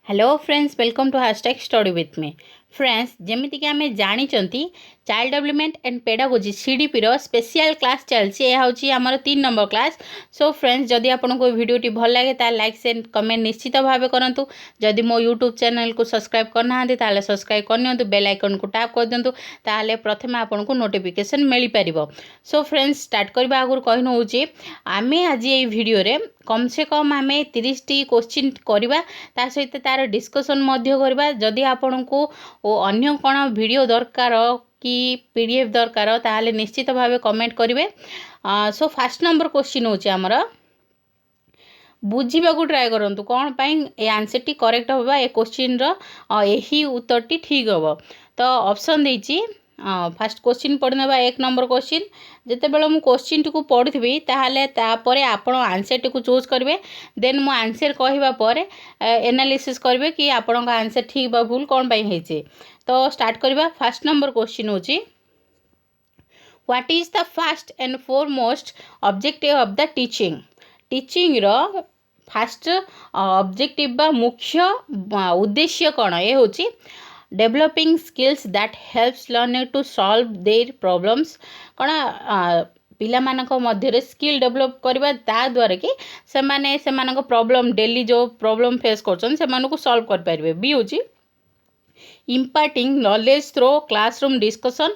Hello friends, welcome to hashtag study with me. Friends, जमीक आम जानी child development and pedagogy CDP रो special class चलती है हूँ आमर 3 नंबर क्लास। सो फ्रेंड्स, जदि आपको वीडियोटी भल लगे तो लाइक सेंड कमेंट निश्चित भाव करूँ। जदि मो यूट्यूब चैनल को सब्सक्राइब करना सब्सक्राइब करनी, बेल आइकन को टैप कर दिंतु, ताले प्रथम आपको नोटिफिकेशन मिल पार। सो फ्रेंड्स, स्टार्ट करने आगुरी कही नौ आम आज ये वीडियो कम से कम आम 30 टी क्वेश्चन करवा सहित तार डिस्कसन करवा। जदि आपण को अन्य कौन वीडियो दरकार कि पीडीएफ दरकार ताहले निश्चित भाव कमेंट करेंगे। सो फास्ट नंबर क्वेश्चन होची आमर बुझा को ट्राए करूँ कौन पाई आंसर टी करेक्ट होगा ए क्वेश्चन यही उत्तर टी ठीक हम। तो ऑप्शन देती फास्ट क्वेश्चन पढ़ने एक नंबर क्वेश्चन जिते बड़े मुझे क्वेश्चन टी पढ़ी तापर आपण आंसर टी चूज करेंगे। देन मु आंसर कहवापर एनालिसिस करेंगे कि आपण का आंसर ठीक बा भूल कौन पाई है। तो स्टार्ट करवा। फास्ट नंबर क्वेश्चन होची what is the first and foremost objective of the teaching रो फास्ट ऑब्जेक्टिव बा मुख्य उद्देश्य कौन ये होची developing skills that helps learner to solve their problems कौन पिला मानक मध्य स्किल डेवलप करवा ता द्वारा कि से प्रॉब्लम डेली जो प्रॉब्लम फेस कर सॉल्व कर पारे। बी होची imparting knowledge through classroom discussion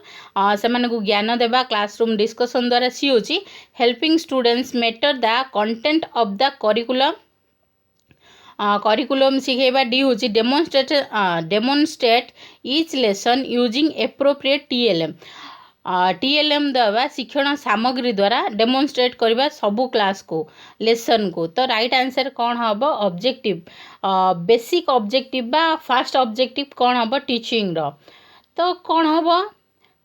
से ज्ञान देवा क्लासरूम डिस्कशन द्वारा। सी होची helping students master the content of the curriculum शिखेबा। डी होची demonstrate each lesson using appropriate TLM दवा शिक्षण सामग्री द्वारा डेमोन्स्ट्रेट करवा सबू क्लास को लेसन को। तो राइट आंसर कौन हम ऑब्जेक्टिव बेसिक ऑब्जेक्टिव बा फास्ट ऑब्जेक्टिव कौन हम टीचिंग रो। तो कौन हम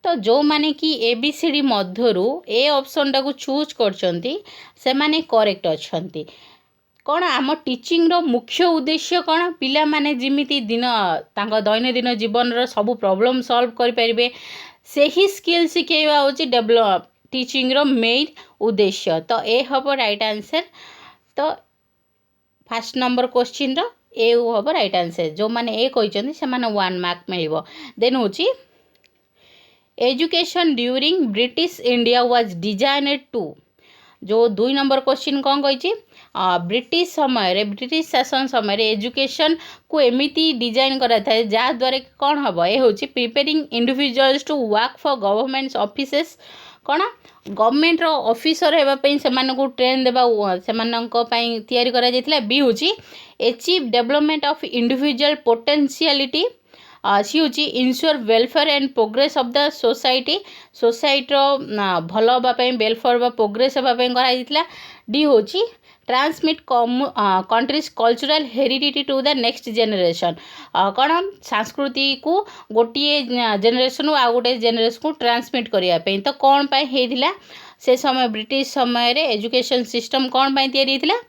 तो जो माने कि एबीसीडी मध्यरु ए ऑप्शन टाको चूज करछंती से माने करेक्ट अछंती। कौन आम टीचिंग रो मुख्य उद्देश्य कौन पिला माने जिमिति दिन तांको दैनंदिन जीवन रो सबू प्रॉब्लम सॉल्व कर पारिबे से ही स्किल शिखेवा होची डेवलप टीचिंग रो मेन उद्देश्य। तो ए हम राइट आंसर। तो फास्ट नंबर क्वेश्चन रो ए हम राइट आंसर। जो माने ए कहते से माने 1 मार्क मिलिबो। देन होची education during British India was designed to जो 2 नंबर क्वेश्चन कौन कही ब्रिटिश समय ब्रिटिश शासन समय एजुकेशन को एमिति डिजाइन करा था जहाँद्वारा कौन हम ये हूँ preparing individuals to work for government offices कौन गवर्नमेंट ऑफिसर होगापी से ट्रेन देवा से करा। बी हूँ achieve development of individual potentiality. C हूँ ensure welfare and progress of the society भल हाँपाई वेलफेयर व प्रोग्रेस हाँपाई कराई। डी हूँ transmit country's cultural heredity to the next generation कौन संस्कृति को गोटे जेनेरेशन आउ गोटे जेनेरेशन को ट्रांसमिट करने। तो कौन पाई होता से समय ब्रिटिश समय एजुकेशन सिस्टम कौन पाई तैयारी होता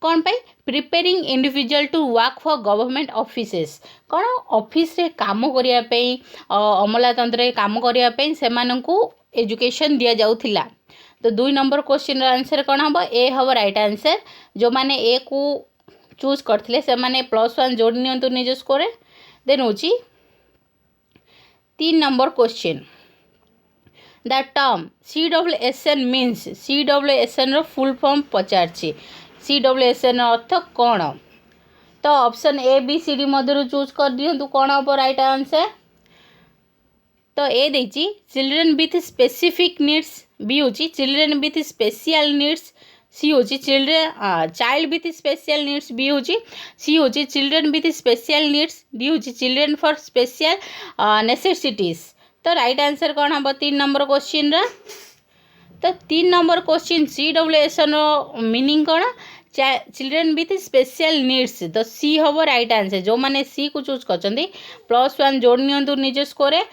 कौन पाई preparing individual to work for government offices कौन ऑफिस रे काम करने अमलातंत्र काम करने से एजुकेशन दि जाउथिला। तो 2 नंबर क्वेश्चन आंसर कौन हम ए हम राइट आंसर। जो माने ए को चूज करथिले से माने +1 जोड़ नियंतु निज स्कोर। देन होची 3 number question the term CWSN means CWSN रो फुल फॉर्म पचारछि CWSN अर्थ कौन। तो option A B C D मध्य चूज कर दियंतु कौन हम राइट आंसर। तो ए देची children with specific needs. B हूँ children with special needs. C हूँ child with special needs. B हूँ सी हूँ children with special needs. D हूँ चिल्ड्रेन फॉर स्पेशल नेसेसिटीज। तो राइट आंसर कौन हम 3 नंबर क्वेश्चन। तो 3 नंबर क्वेश्चन CWSN मीनिंग कौन चिल्ड्रेन विथ स्पेशल नीड्स। तो सी हम राइट आंसर। जो मैंने सी को चूज कर +1 जोड़ नियंतु निज स्कोर।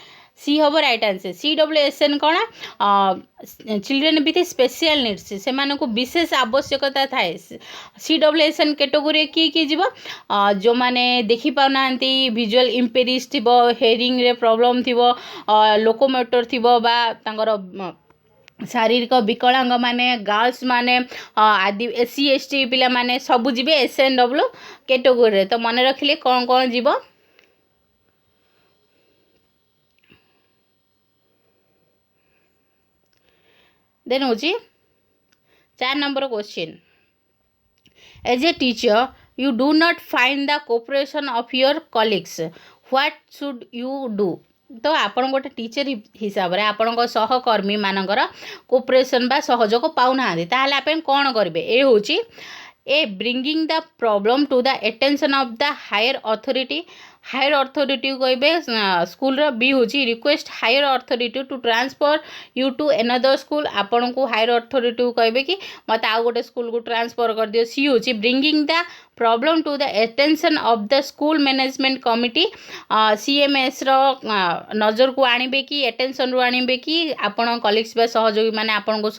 सी हम राइट आंसर। CWSN कौन चिल्ड्रेन विथ स्पेशल नीड्स से विशेष आवश्यकता थाए। CWSN कैटेगोरी किए जीव जो मैंने देखी पाना विजुअल इम्पेरिश थी हेयरिंग रे प्रॉब्लम थी लोकोमोटर थी शारीरिक विकलांग माने गर्ल्स माने आदि एससी एसटी पिला माने सबू जीवे SNW कैटेगोरी तो मन रखिले कौन कौन जीव देन होची 4 number question as a teacher you do not find the cooperation of your colleagues what should you do तो आपण गोटे टीचर हिसाब रे आपण सहकर्मी मानकर कोऑपरेशन बा सहयोग पाउना ताहले आपण कोन करबे ए होची A bringing the problem to the attention of the higher authority कहबे स्कूल रो बी होची request higher authority to transfer you to another school आपण को हायर अथॉरिटी कहबे कि मत आ गोटे स्कूल को ट्रांसफर कर दियो सी होची bringing the problem to the attention of the school management committee CMS रो नजर को आनिबे कि अटेंशन रो आनिबे कि आपण कलीग्स बा सहयोगी माने आपण को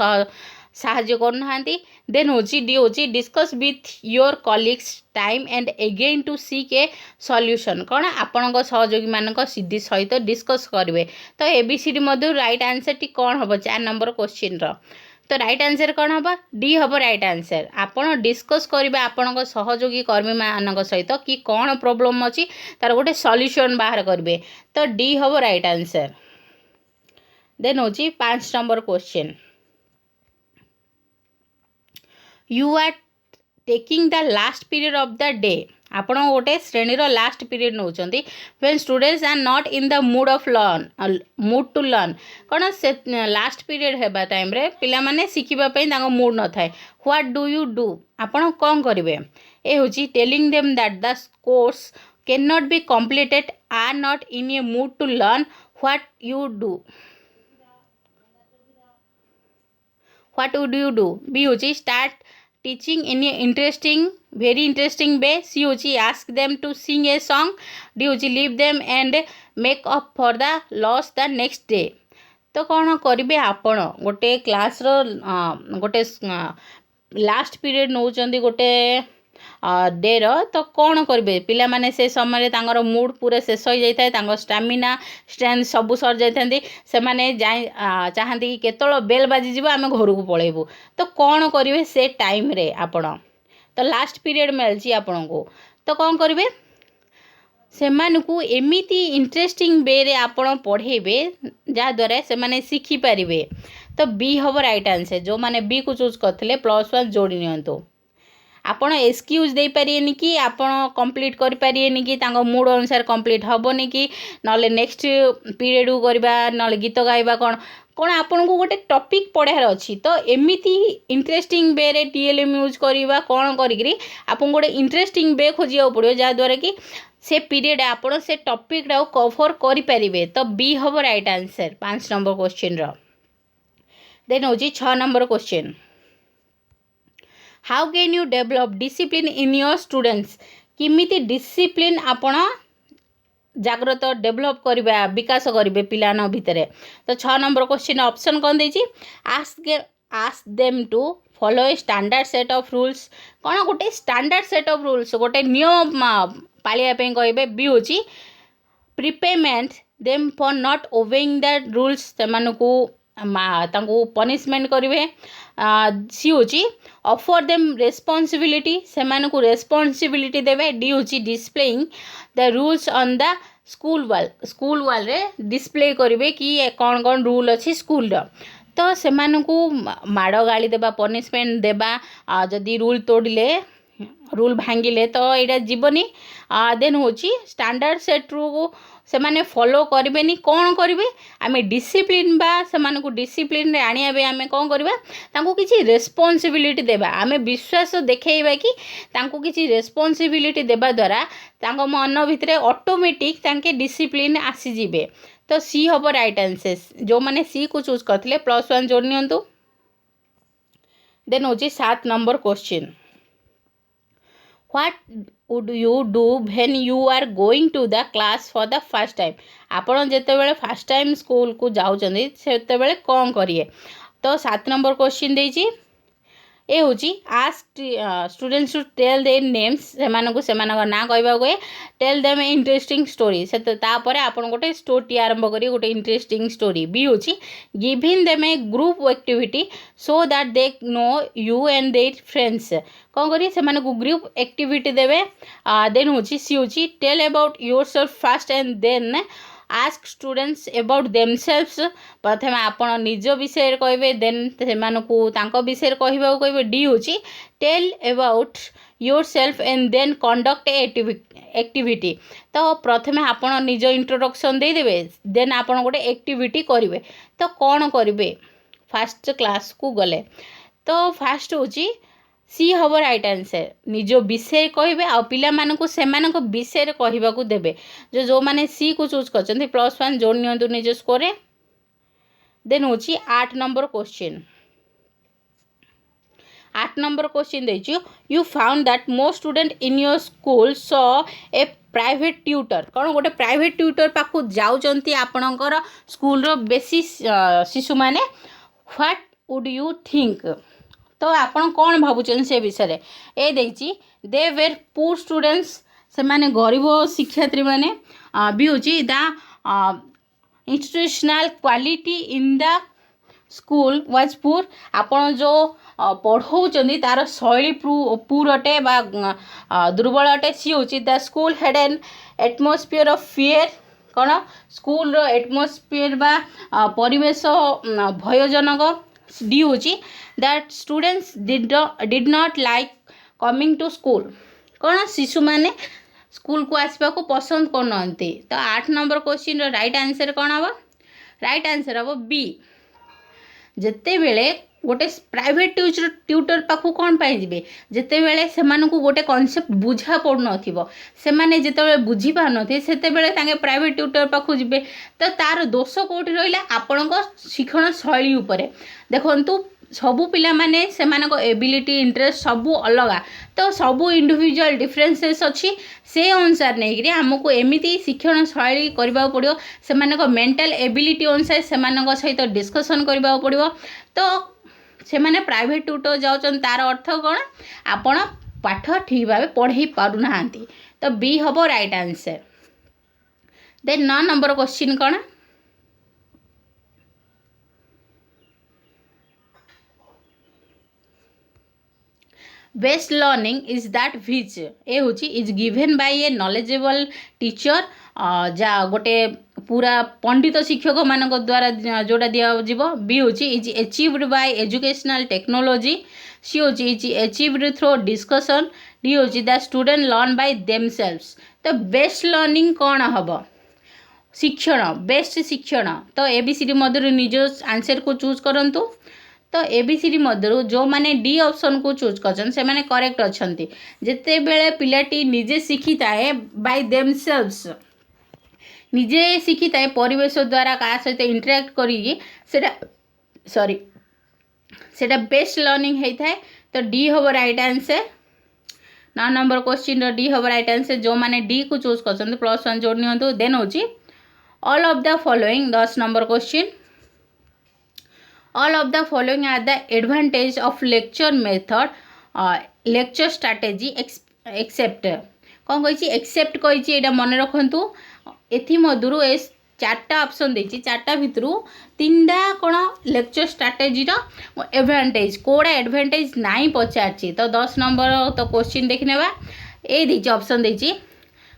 साहाଯ୍य करनाहांती देन होची डी होची discuss with your colleagues time and again to seek a solution कौन आपण सहयोगी मान सिद्धि सहित डिस्कस करेंगे तो ABCD मध्य राइट आंसर टी कौन हम 4 नंबर क्वेश्चन रो तो राइट आंसर कौन हम डी हम राइट आंसर आपण डिस्कस करेंगे आपण सहयोगी कर्मी मान सहित कि कौन प्रोब्लेम अच्छी तार गोटे सॉल्यूशन बाहर करेंगे तो डी हम राइट आंसर देन होची 5 number question you are taking the last period of the day आपण गोटे श्रेणी रो लास्ट पीरियड नौचंती when students are not in the mood to learn कौन से लास्ट पीरियड हेबा टाइम रे पिला माने सिखिबा पई तांको मूड न थाए what do you do आपण कोन करिवे ए होची telling them that the course cannot be completed are not in a mood to learn what you do what would you do b होची start teaching in a very interesting way c होची ask them to sing a song d होची leave them and make up for the loss the next day तो कौन करेंगे आपण गोटे class रो गोटे last period Nauchandi गोटे डे रो तो कौन करेंगे पिला माने से समय तांगर मूड पूरा शेष हो जाता है तांगर स्टामिना स्ट्रेंथ सब सर जाते से माने चाहती कि केतल बेल बाजी जीव आम घर को पलैबू तो कौन करेंगे से टाइम रे आपण तो लास्ट पीरियड मिलची आपण को तो कौन करेंगे सेमानकु एमिति इंटरेस्टिंग वे रे आपण पढ़ेबे जहाँद्वारा से माने शिखी पारिबे तो बी हम राइट आंसर जो माने बी को चूज करथिले +1 जोड़ी नियंतो आपण एक्सक्यूज दे पारिएनी कि आपण कंप्लीट कर पारिएनी कि तांको मूड अनुसार कंप्लीट हबोनी कि नले नेक्स्ट पीरियड को करबा नले गीत गाइबा कोन कोन आपण को गोटे टॉपिक पढ़ार अच्छी तो एमिति इंटरेस्टिंग वे रे TLM यूज करबा कोन करिकरी आपण गोटे इंटरेस्टिंग वे खोजिया पड़ियो जा द्वारा कि से पीरियड आपण से टॉपिक रा कवर करि परिबे तो बी हम राइट आंसर 5 नंबर क्वेश्चन रो देन होजी 6 number question how can you develop discipline in your students किमिति डिसिप्लिन आपण जागृत डेवलप करबा विकास करबे पिलान भितरे तो 6 नंबर क्वेश्चन ऑप्शन कौन देछि ask them to follow a standard set of rules कौन गोटे स्टैंडर्ड सेट ऑफ रूल्स गोटे नियम पालिया पे कहबे बी होची prepayment them for not obeying the rules सेमानकु तांको पनिशमेंट करेंगे सी होची ऑफर देम रेस्पॉन्सिबिलिटी सेमानकु रेस्पॉन्सिबिलिटी देवे डी होची displaying the rules on the school wall रे डिस्प्ले करेंगे कि कौन कौन रूल अच्छी स्कूल रो तो सेमानकु माड़ गाली देबा पनिशमेंट देबा जदि रूल तोड़िले रूल भांगिले तो यहाँ जीवनी देन होची स्टैंडर्ड सेट रू से माने फॉलो करेंगे कौन करेंगे आम डिसिप्लिन बा से डिसिप्लिन आनिया आम कौन करवा तांको किसी रेस्पॉन्सिबिलिटी देबा आम विश्वास देखा कि तांको किसी रेस्पॉन्सिबिलिटी देबा द्वारा तांको मन भितर ऑटोमेटिक तांके डिसिप्लिन आसीजे तो सी हम राइट आंसर जो मैंने सी को चूज करते +1 जोड़ नियंतु देन होची 7 number question what would you do when you are going to the class for the first time आपण जेते बेले फर्स्ट टाइम स्कूल को जाउछन्ती सेते बेले कोन करिए तो 7 नंबर क्वेश्चन देछि ए हूँ ask students to tell their names से ना कहवा कहे टेल देम इंटरेस्टिंग स्टोरी से तापर आपन गोटे स्टोरी आरंभ करी गोटे इंटरेस्टिंग स्टोरी बी हूँ giving them A group activity so that they know you and their friends कौन करी से ग्रुप एक्टिविटी देवे देन हूँ सी हूँ tell about yourself first and then ask students about themselves प्रथम आपण निज विषय कहे देन से विषय कहवा कहे डी हूँ tell about yourself and then conduct activity तो प्रथम आपण निज इंट्रोडक्शन देदेवे देन आपण गोटे एक्टिविटी करेंगे तो कौन करेंगे फास्ट क्लास को गले तो फास्ट हूँ सी हम राइट आंसर निज विषय कहे आ पिला मानकु सेमानक विषय कहवाकू देबे जो मैंने सी को चूज कर +1 जोड़ नियंतु निज स्कोर देन हूँ 8 नंबर क्वेश्चन 8 नंबर क्वेश्चन देचु you found that most student in your school saw a private tutor कौन गोटे प्राइवेट ट्यूटर पाखु जाउचंती आपणकर स्कूल रो बेसी शिशु माने व्हाट वुड यू थिंक तो आपण कौन भावुन से विषय ए देची दे वेर पुअर स्टूडेंट्स से माने गरीब शिक्षार्थी माने भी हूँ the institutional quality in the school was poor आपण जो पढ़ाऊँ तार शैली पुअर अटे दुर्बल अटे सी हूँ the school head an atmosphere of fear कौन स्कूल एटमोस्फियर बा परिवेश भयजनक डी हूँ that students did not like coming to school कौन शिशु मैंने स्कूल को आसवा को पसंद करना तो 8 नंबर क्वेश्चन राइट आंसर कौन हम राइट आंसर हम बी जिते बेले गोटे प्राइवेट ट्यूटर पाखु कौन पाई जिबे जिते बेले सेमानकु गोटे कॉन्सेप्ट बुझा पड़ नथिबो सेमाने जिते बेले बुझी पार नथि सेते बेले तांगे प्राइवेट ट्यूटर पाखु जिबे तो तार दोष कोठी रहिला आपणको शिक्षण शैली उपरे देखंतु सबू पिला माने सेमानको एबिलिटी इंटरेस्ट सबू अलगा तो सबू इंडिविजुअल डिफरेंसेस अच्छी से अनुसार नहीं आमको एमती शिक्षण शैली करबा पड़ो सेमानको मेंटल एबिलिटी अनुसार सेमानको सहित डिस्कशन करबा पड़ो तो से माने प्राइवेट ट्यूटर जाउछन तार अर्थ कौन आपण पाठ ठीक भाव पढ़े पारुना तो बी हम right answer then 9 number question कौन best learning is that which A हूँ is given by a knowledgeable teacher जा गोटे पूरा पंडित शिक्षक मान द्वारा जोड़ा दिज्व बी हूँ is achieved by educational technology C हूँ is achieved through discussion D हूँ the student learn by themselves तो बेस्ट लर्निंग कौन हम शिक्षण बेस्ट शिक्षण तो एबीसीडी मध्य निज आंसर को चूज करंतु तो एबीसीडी मध्य जो माने डी ऑप्शन को चूज करछन से माने करेक्ट अछंती जेते बेले पिलाटी निजे शिखी थाए बाय देमसेल्व्स निजे शिखी थाए परिवेश द्वारा का सहित इंटरेक्ट करी सॉरी सेटा बेस्ट लर्निंग होता है तो डी हम right answer 9 number question D हम राइट आंसर जो माने डी को चूज करछन +1 जोड़ नियंतु देन होची all of the following 10 number question all of the following are the advantage of lecture method lecture strategy except कौन कही एक्सेप्ट कही एटा मन रखु एथि मधुर ए 4टा ऑप्शन देछि 4टा भितरु 3टा कौन लेक्चर स्ट्राटेजी रो एडवांटेज कोड़ा एडवांटेज नहीं पचारछि तो 10 नंबर तो क्वेश्चन देखनेबा ए देछि ऑप्शन देछि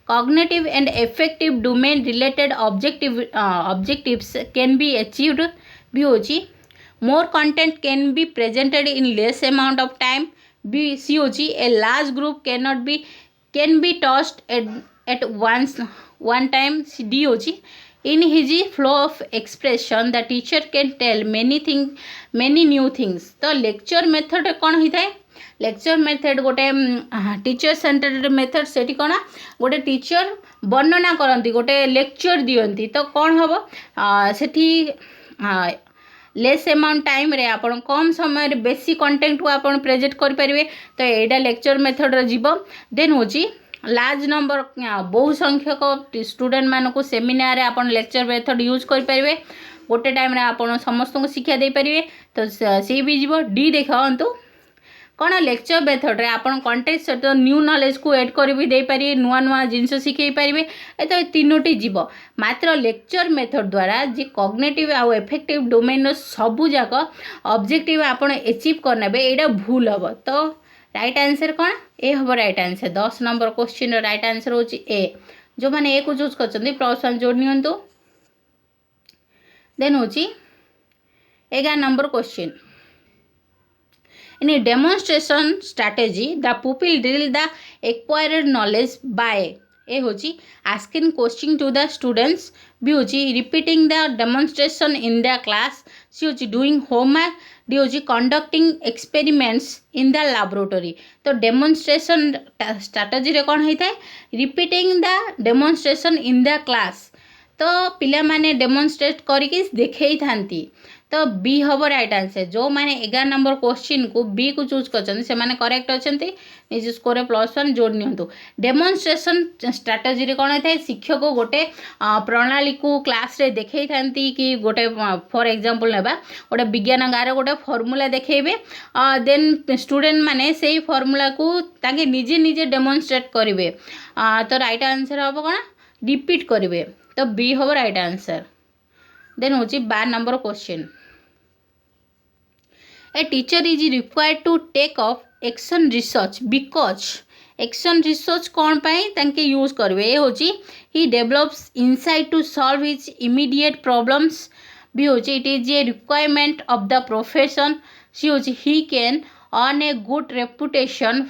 cognitive and effective domain related objectives can be achieved भी होछि more content can be presented in less amount of time b c hochi a large group can be taught at one time d hochi in his flow of expression the teacher can tell many new things तो lecture method कौन होता है lecture method गोटे teacher centred method से गोटे teacher वर्णना करती गोटे लेक्चर दियंती तो कौन हम सेठी लेस अमाउंट टाइम रे आपण कम समय रे बेसी कंटेंट को आपण प्रेजेंट कर परिवे तो एडा लेक्चर मेथड रे जीवो देन होची लार्ज नंबर बहु संख्यक स्टूडेंट मान को सेमिनार रे आपण लेक्चर मेथड यूज कर परिवे गोटे टाइम रे आपण समस्त को शिक्षा दे परिवे तो से भी जीवो डी देखंतु कौन लेक्चर मेथड रे आपण कंटेंट सहित न्यू नॉलेज को ऐड कर भी दे पारे नुआ नुआ जिनस शिखई पारे तो तीनोटी जीव मात्र लेक्चर मेथड द्वारा जी कॉग्निटिव आउ इफेक्टिव डोमेन सबू जाक ऑब्जेक्टिव आपण अचीव करने एटा भूल हम तो राइट आंसर कौन ए हम right answer 10 number question right answer होची ए जो माने ए को चूज करछन्ती +1 जोड़ नियंतु देन होची 11 number question in a demonstration strategy the pupil drill the acquired knowledge by A होची asking question to the students B होची repeating the demonstration in the class C होची doing homework D होची conducting experiments in the laboratory तो demonstration strategy रे कौन होता है repeating the demonstration in the class तो पिला माने डेमोन्स्ट्रेट करके देखई थांती तो बी हम राइट आंसर जो माने 11 नंबर क्वेश्चन को बी को चूज करछन्ती से माने करेक्ट अछन्ती निज स्कोर +1 जोड़ नियंतु डेमोन्स्ट्रेशन स्ट्रेटजी रे कोन होता शिक्षक गोटे प्रणाली को क्लास रे देखई थांती कि गोटे फॉर एग्जांपल नेबा गोटे विज्ञान गारे गोटे फार्मूला देखेबे देन स्टूडेंट माने सेही फार्मूला को ताके निजे निजे डेमोन्स्ट्रेट करिवे तो राइट आंसर हम कोन रिपीट करिवे तो बी हम राइट आंसर देन होची 12 number question A teacher is required to take off action research because action research कौन पाई तांके यूज करवे ए होची he develops insight to solve his immediate problems B होची it is a requirement of the profession C होची he can earn a good reputation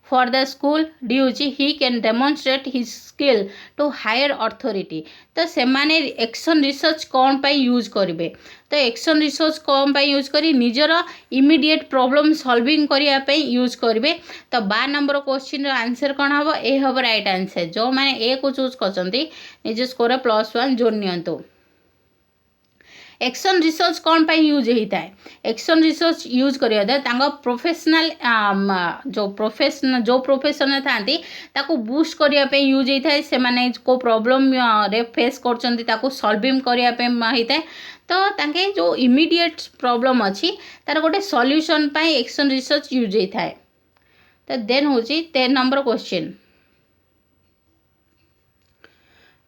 for the school D होची he can demonstrate his skill to higher authority तो से माने action research कौन पाई use करिवे तो action research कौन पाई use करी निजर इमीडिएट प्रॉब्लम सॉल्विंग करिया पे यूज करिवे तो 12 नंबर क्वेश्चन रो आंसर कोन हबो ए हबो राइट आंसर जो माने ए को चूज करछन्ती निज स्कोर +1 जोड़ नियंतो एक्शन रिसर्च कौन पाई यूज होता है एक्शन रिसर्च यूज करिया तांगा प्रोफेशनल जो प्रोफेशन थांती ताको बूस्ट करिया पे यूज होता है से माने को प्रॉब्लम रे फेस करछन्ती ताको सॉल्विंग करिया पे होता है तो तांके जो इमीडिएट प्रॉब्लम अछि तार गोटे सॉल्यूशन पाई एक्शन रिसर्च यूज होता है तो देन होची 13 number question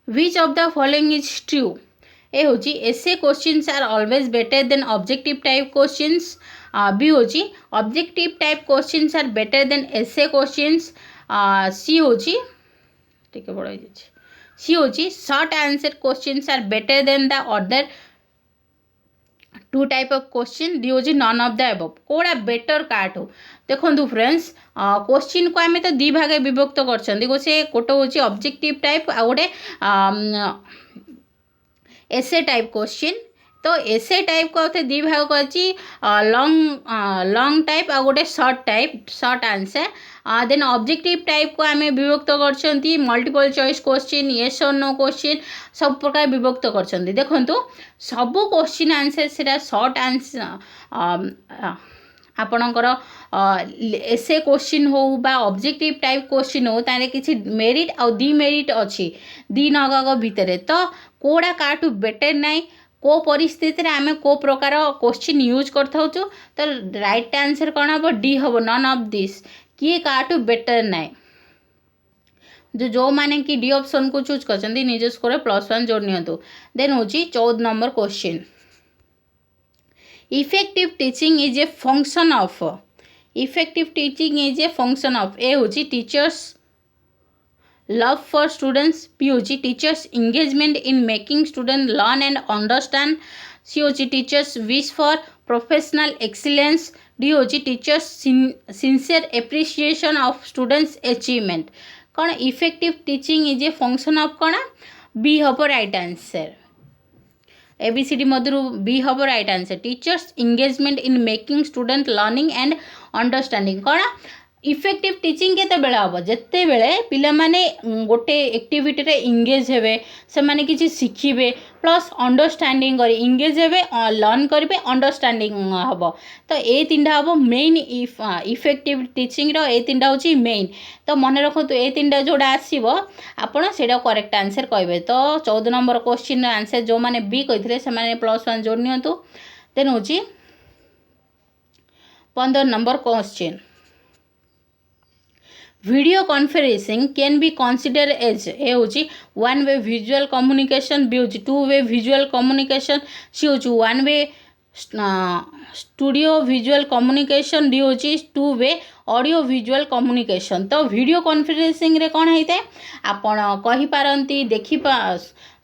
which of the following is true A होची essay questions are always better than objective type questions B होची objective type questions are better than essay questions C होची ठीक है बड़ा सी होची short answer questions are better than the other two type of question D होची none of the above Koda better काट हो देखो फ्रेंड्स क्वेश्चन को आम तो दी भागे विभक्त कर गोटे होची ऑब्जेक्टिव टाइप आ गोटे एसे टाइप क्वेश्चन तो एसे टाइप को दी भाग कर लॉन्ग टाइप आ गोटे short answer then objective type को आम विभक्त कर मल्टीपल चॉइस क्वेश्चन येस और नो क्वेश्चन सब प्रकार विभक्त कर देखो सब क्वेश्चन आंसर से शॉर्ट आंसर आपणकर एसे क्वेश्चन हो बा ऑब्जेक्टिव टाइप क्वेश्चन हो तारे किसी मेरिट आ डिमेरिट अच्छी दी नग भितर तो कोड़ा काटू बेटर नाई को परिस्थिति रे आमे को प्रकार क्वेश्चन यूज करथाउ तो राइट आंसर कौन हम डी हम नन ऑफ दिस किए काटू बेटर नाई जो माने कि डी ऑप्शन को चूज कर निज स्कोर +1 जोड़ नियंतु देन होची 14 number question effective teaching is a function of A होची teacher's love for students B होची teachers engagement in making student learn and understand C होची teachers wish for professional excellence D होची teachers sincere appreciation of students achievement कौन effective teaching is a function of कौन B हम right answer ABCD मधुर B हम right answer teachers engagement in making student learning and understanding कौन effective teaching केते बेला हम जिते बेले पिला माने गोटे एक्टिविटी रे इंगेज हेबे से माने किछि शिखिबे प्लस अंडरस्टैंडिंग करी इंगेज हेबे लर्न करिवे अंडरस्टैंडिंग हबो तो ए तीनटा हबो मेन इफेक्टिव टीचिंग रो ए तीनटा होची मेन तो मन रखो तो ए तीनटा जोडा आसीबो आपण सेडा करेक्ट आंसर कहबे तो 14 नंबर क्वेश्चन आंसर जो माने बी कहिथिले से माने +1 जोड़ नियंतु देन होची 15 number question video conferencing can be consider as A होची one way visual communication B होची two way visual communication C होची one way studio visual communication D होची two way audio visual communication तो video conferencing रे कौन होता है आपण कहि पारंती देखि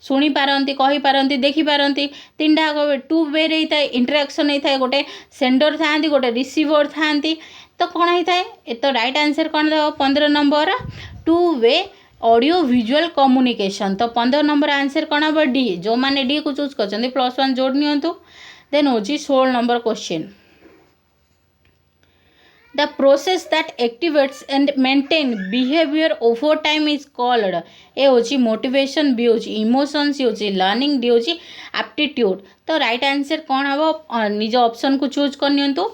शुणी पारंती कहि पारंती देखि पारंती तीन टा टू वे रे होता है इंटरेक्शन होता है गोटे सेंडर थांती गोटे रिसीवर थांती तो कौन होता है तो राइट आंसर कौन देव 15 number two way audio visual communication तो 15 नंबर आंसर कौन हम डी जो मैंने डी को चूज कर +1 जोड़ नियंतु देन हो 16 number question The process that activates and maintain behavior over time is called ए होची मोटिवेशन बी होची इमोशन सी होची लर्निंग डी होची एप्टीट्यूड तो राइट आंसर कौन हम निज ऑप्शन को चूज कर नियंतु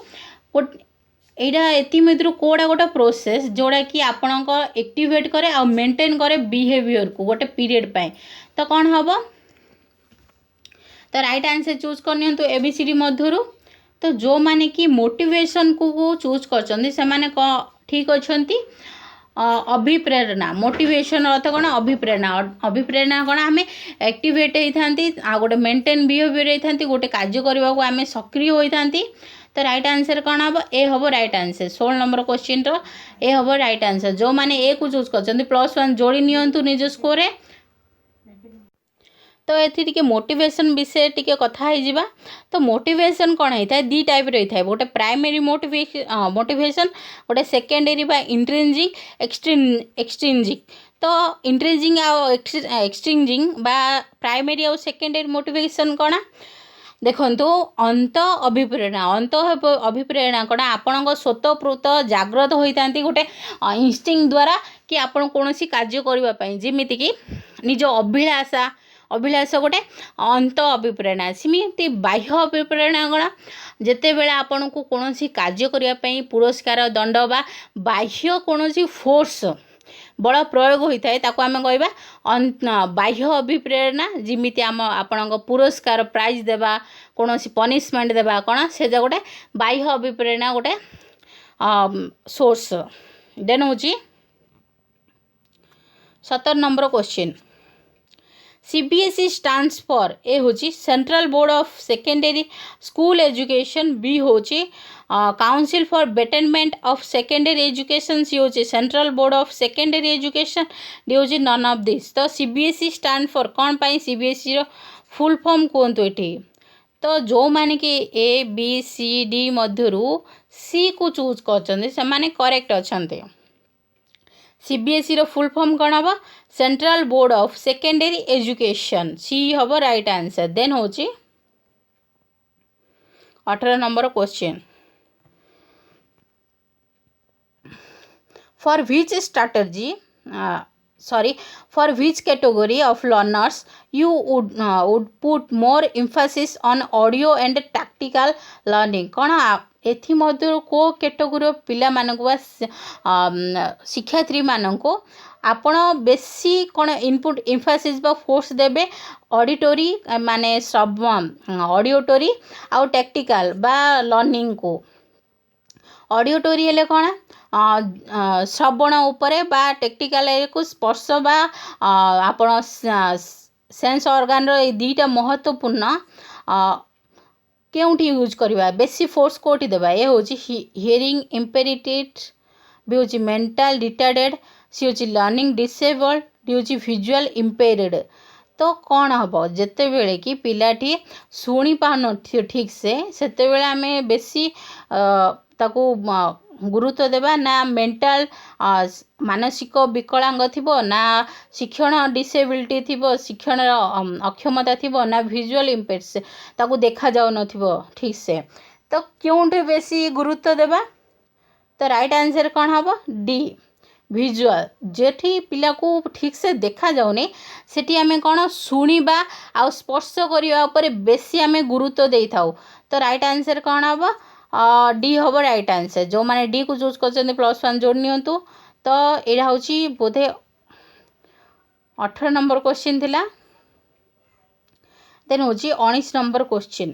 यहाँ एमध्य कौटा गोटे प्रोसेस जोड़ा कि आपण एक्टिवेट करे आ मेंटेन करे बिहेवियर को गोटे पीरियड पाए तो कौन हम तो राइट आंसर चूज कर नियंतु एबीसीडी मध्यरु तो जो माने कि मोटिवेशन को चूज कर ठीक अच्छा अभिप्रेरणा मोटिवेशन अर्थ कौन अभिप्रेरणा कौन आम एक्टिवेट होता गोटे मेंटेन बिहेवियर होता गोटे कार्य करने को आम सक्रिय होता तो राइट आंसर कौन हम ए हम राइट आंसर 16 नंबर क्वेश्चन रो ए हम राइट आंसर जो माने ए को चूज कर +1 जोड़ी नियंतु निज स्कोर तो ये मोटिवेशन विषय टी कथा है तो मोटिवेशन कौन होता है दी टाइप रही है गोटे प्राइमरी मोटिवेशन गोटे सेकेंडरी बा इंट्रिंजिक एक्सट्रिंजिक तो इंट्रिंजिक आ एक्सट्रिंजिक बा प्राइमरी आ सेकेंडरी मोटिवेशन कौन देखो अंत अभिप्रेरणा कौन आपण स्वतःप्रोत जाग्रत होता गोटे इन्स्टिंग द्वारा कि आपण कौन कार्य करने जमीती कि निज अभिलाष गोटे अंत अभिप्रेरणा सेमती बाह्य अभिप्रेरणा कौन जिते बेले आपण को कौन कार्य करने पुरस्कार दंड बा बाह्य कौन फोर्स बल प्रयोग होता है ताको आम कहवा बाह्य अभिप्रेरणा जमीती आम आपण पुरस्कार प्राइज देवा कौन पनिशमेंट देवा कौन से गोटे बाह्य अभिप्रेरणा गोटे सोर्स देन हूँ 17 number question CBSE stands for A होची central board of secondary school education B होची council for betterment of secondary education C होची central board of secondary education D होची नन ऑफ दिस तो CBSE stand for कौन पाई CBSE रो full form कहतु ये तो जो माने कि ABCD मध्यरु सी को चूज कर करेक्ट अच्छा CBSE रो फुल फॉर्म कौन हम central board of secondary education C हम राइट आंसर देन होची 18 number question for which strategy for which category of learners you would put more emphasis on audio and tactical learning कौन एथि मध्य को category पिला मानक शिक्षार्थी मानक आपण बेसी कौन इनपुट एम्फासिस बा फोर्स देबे ऑडिटरी माने सब ऑडियोटरी आउ टैक्टिकल बा लर्निंग को ऑडियोटरी हेले कौन श्रवण उपरे बा टेक्टिकल को स्पर्श बा आपण सेंस ऑर्गन रो दीटा महत्वपूर्ण केउठी यूज करवा बेसी फोर्स कोठी देबा ए होची हियरिंग इम्पेरिटेड बी होची मेंटल रिटार्डेड सी होची लर्निंग डिसेबल्ड डी होची विजुअल इम्पेयर्ड तो कौन हम जिते बेले कि पिलाटी शुणी पान ठीक से सेते बेले आमे बेसी ताकू गुरुत्व देवा ना मेंटल मानसिक विकलांग थिबो ना शिक्षण डिसेबिलिटी थिबो शिक्षण अक्षमता थिबो ना विजुअल इम्पेयर्स ताकू देखा जाऊ नथिबो ठीक से तो क्योंठे बेसी गुरुत्व देवा तो राइट आंसर कौन हम डी विजुअल जेठी पिला को ठीक से देखा जाऊनी सेठी आमे कौन शुणिबा आ स्पर्श करिया ऊपर बेसी आमे गुरुत्व देई थाउ तो राइट आंसर कौन हम डी हम राइट आंसर जो माने डी को चूज कर +1 जोड़ नियंतु तो यहाँ हूँ बोधे 18 नंबर क्वेश्चन थिला देन हूँ 19 number question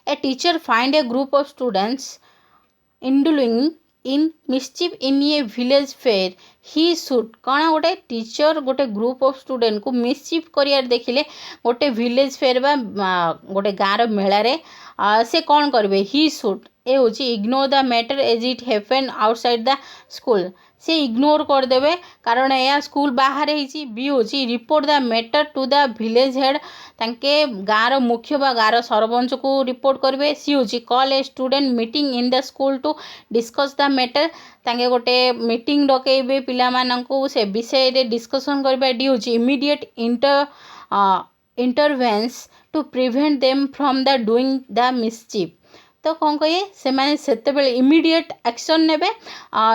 A teacher find a group of students indulging in mischief in a village fair he should कौन गोटे टीचर गोटे ग्रुप ऑफ स्टूडेंट को मिस्चिफ कर देखिले गोटे विलेज फेयर बा गोटे गाँव मेलारे से कौन करेंगे ही सुड ए हूँ ignore the matter as it happen outside the school से इग्नोर करदे कारण यह स्कूल बाहर होती बी हूँ report the matter to the village head तांके गाँव मुख्य बा गाँव सरपंच को रिपोर्ट करेंगे सी हूँ call a student meeting in the school to discuss the matter तांके गोटे मीटिंग डकैबे पिला माननकु से विषय रे डिस्कशन करबा डी हूँ immediate intervene to prevent them from the doing the mischief तो कौन कहे से माने सेतेबेले इमीडिएट एक्शन नेबे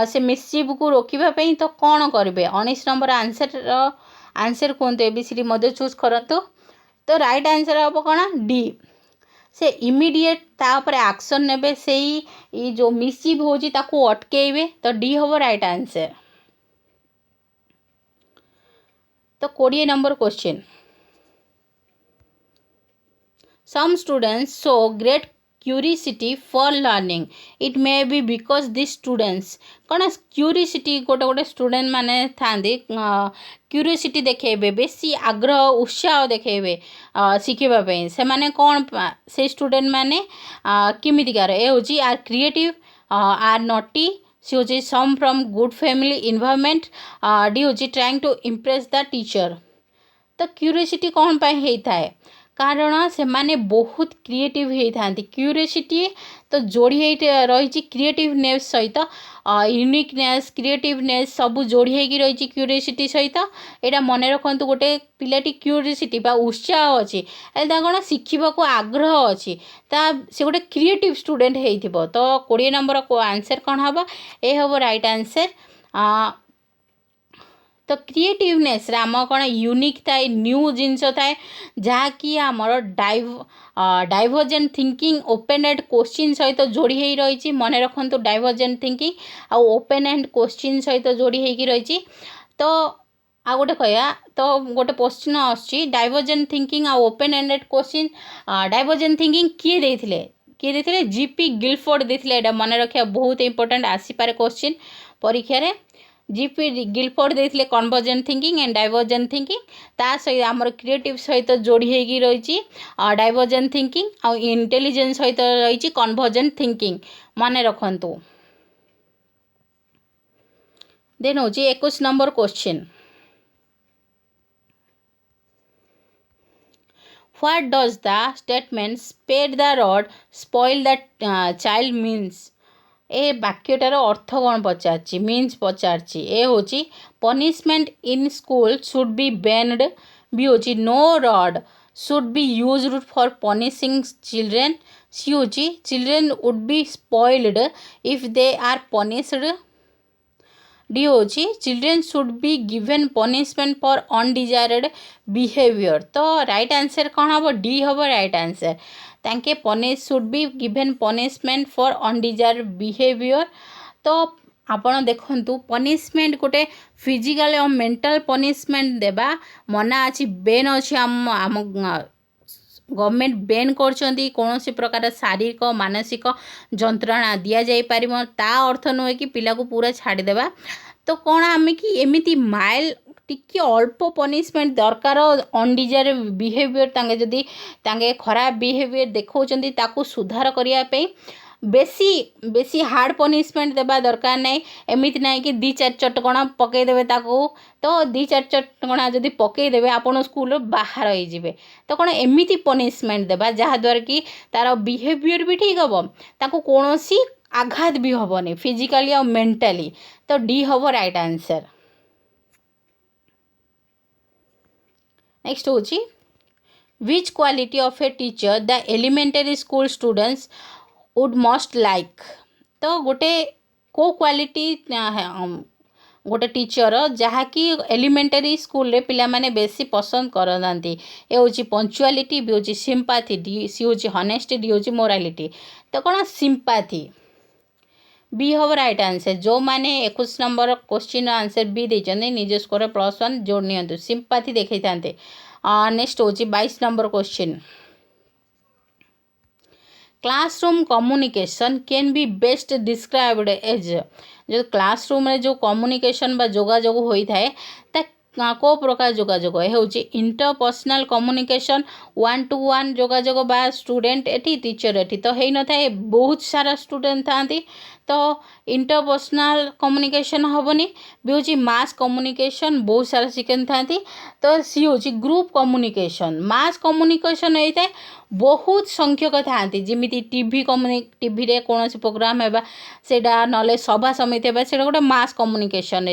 से मिसचिफ को रोकिबा तो कौन करेंगे 19 नंबर आंसर कहते एबीसीडी मध्य चूज करंतु तो राइट आंसर हम कौन डी से इमीडिएट तापर एक्शन नेबे से जो मिसचिफ होची ताको अटकेबे तो डी हम राइट आंसर। तो 20 number question some students show great curiosity for learning it may be because these students कौन क्यूरीसीटी गोटे गोटे स्टूडेंट माने थांदी क्यूरीसीटी देखेबे बेसी आग्रह उत्साह देखेबे शिखिबा से माने कौन से स्टूडेंट माने किमितिकार ए होची are creative are naughty C होची some from good family environment D होची trying to impress the teacher तो क्यूरीसीटी कौन पाए होता है कारण से माने बहुत क्रिएटिव होता क्यूरियोसिटी तो जोड़ी रही क्रिएटिवनेस सहित यूनिकनेस क्रिएटिवनेस सब जोड़ी रही क्यूरियोसिटी सहित यहाँ मन रखु गोटे पिलाटी क्यूरियोसिटी बा उत्साह अच्छी कौन शिखा आग्रह अच्छी से गोटे क्रिएटिव स्टूडेंट हो तो 20 नंबर को आंसर कौन हम ए हम राइट आंसर। तो क्रिएटिवनेस आम कौन यूनिक थाए न्यू जिनस थाए जहाँकि आमर divergent thinking open and question सहित जोड़ी रही मन रखु डाइवर्जेंट थिंकिंग आउ ओपन एंड क्वेश्चन सहित जोड़ी रही तो आ गोटे कह तो गोटे क्वेश्चन आसची डाइवर्जेंट थिंकिंग आउ open ended question divergent thinking किए देते जीपी गिलफोर्ड देते मन रखा बहुत इंपोर्टेंट आसीपारे क्वेश्चन परीक्षा रे जीपी गिलफोर्ड देते convergent thinking and divergent thinking ता सहित आमर क्रिएटिव सहित जोड़ी रही डाइवर्जेंट थिंकिंग आउ इंटेलिजेंस सहित रही कन्वर्जेंट थिंकिंग मन रखु। देन हूँ 21 number question what does the statement spare the rod spoil the child means ए वाक्यटार अर्थ कौन पचार मीन्स पचार ए हूँ punishment in school should be banned B हूँ no rod should be used for punishing children C हूँ children would be spoiled if they are punished D हूँ children should be given punishment for undesired behaviour तो right answer कौन हम D हम right answer तांके punish should be given punishment for undesired behaviour तो आपण देखंतु पनिशमेंट गोटे फिजिकल और मेंटल पनिशमेंट देबा मना अच्छी बेन अच्छी आम गवर्नमेंट बेन करछंती कौन प्रकार शारीरिक मानसिक जंत्रणा दि जापर ता अर्थ नुहे कि पिला को पूरा छाड़देवा तो कौन आम कि एमती माइल टिके अल्प पनिशमेंट दरकार अनडिजायर बिहेवियर तांगे जदि तांगे खराब बिहेवियर देखौचंती ताकू सुधार करने बेसी बेसी हार्ड पनिशमेंट देवा दरकार नहीं एमती ना कि 2-4 चटकणा पकईदेवे ताकू तो 2-4 चटकणा जदि पकईदेवे आपण स्कूल बाहर होइजिबे तो कौन एमती पनिशमेंट देवा जहाँद्वारा कि तार बिहेवियर भी ठीक हम ताकू कौनसी आघात भी हेनी फिजिकाली और मेंटाली तो डी हम राइट आंसर। नेक्स्ट हूँ विच quality of a teacher the elementary school students would must like तो गोटे को क्वालिटी गोटे टीचर जहाँकि एलिमेंटरी स्कूल रे पिला माने बेसी पसंद करनांती ए होची पंक्चुअलिटी बी होची सिंपाथी डी सी होची हनेस्टी डी होची मोरालिटी तो कौन सिंपाथी बी हम राइट आंसर जो माने 21 नंबर क्वेश्चन आंसर बी देचंदे निज स्कोर +1 जोड़ नियंतु सिंपाथी देखै थांते। नेक्स्ट होची 22 number question classroom communication can be best described as जो क्लासरूम रे जो कम्युनिकेशन बा जोगाजोग होता है को प्रकार जोगाजोग होउची interpersonal communication one to one जोगाजोग बा स्टूडेंट एटी टीचर एटी तो हेई न थाए बहुत सारा स्टूडेंट थांती तो इंटरपर्सनल कम्युनिकेशन हेनी भी हूँ मास कम्युनिकेशन बहुत सारा सेकेंड था तो सी हूँ ग्रुप कम्युनिकेशन मास कम्युनिकेशन होता है बहुत संख्यक था जमी टीवी टीवी रे कौन प्रोग्राम है सेटा ना सभा समिति है गोटे मास कम्युनिकेशन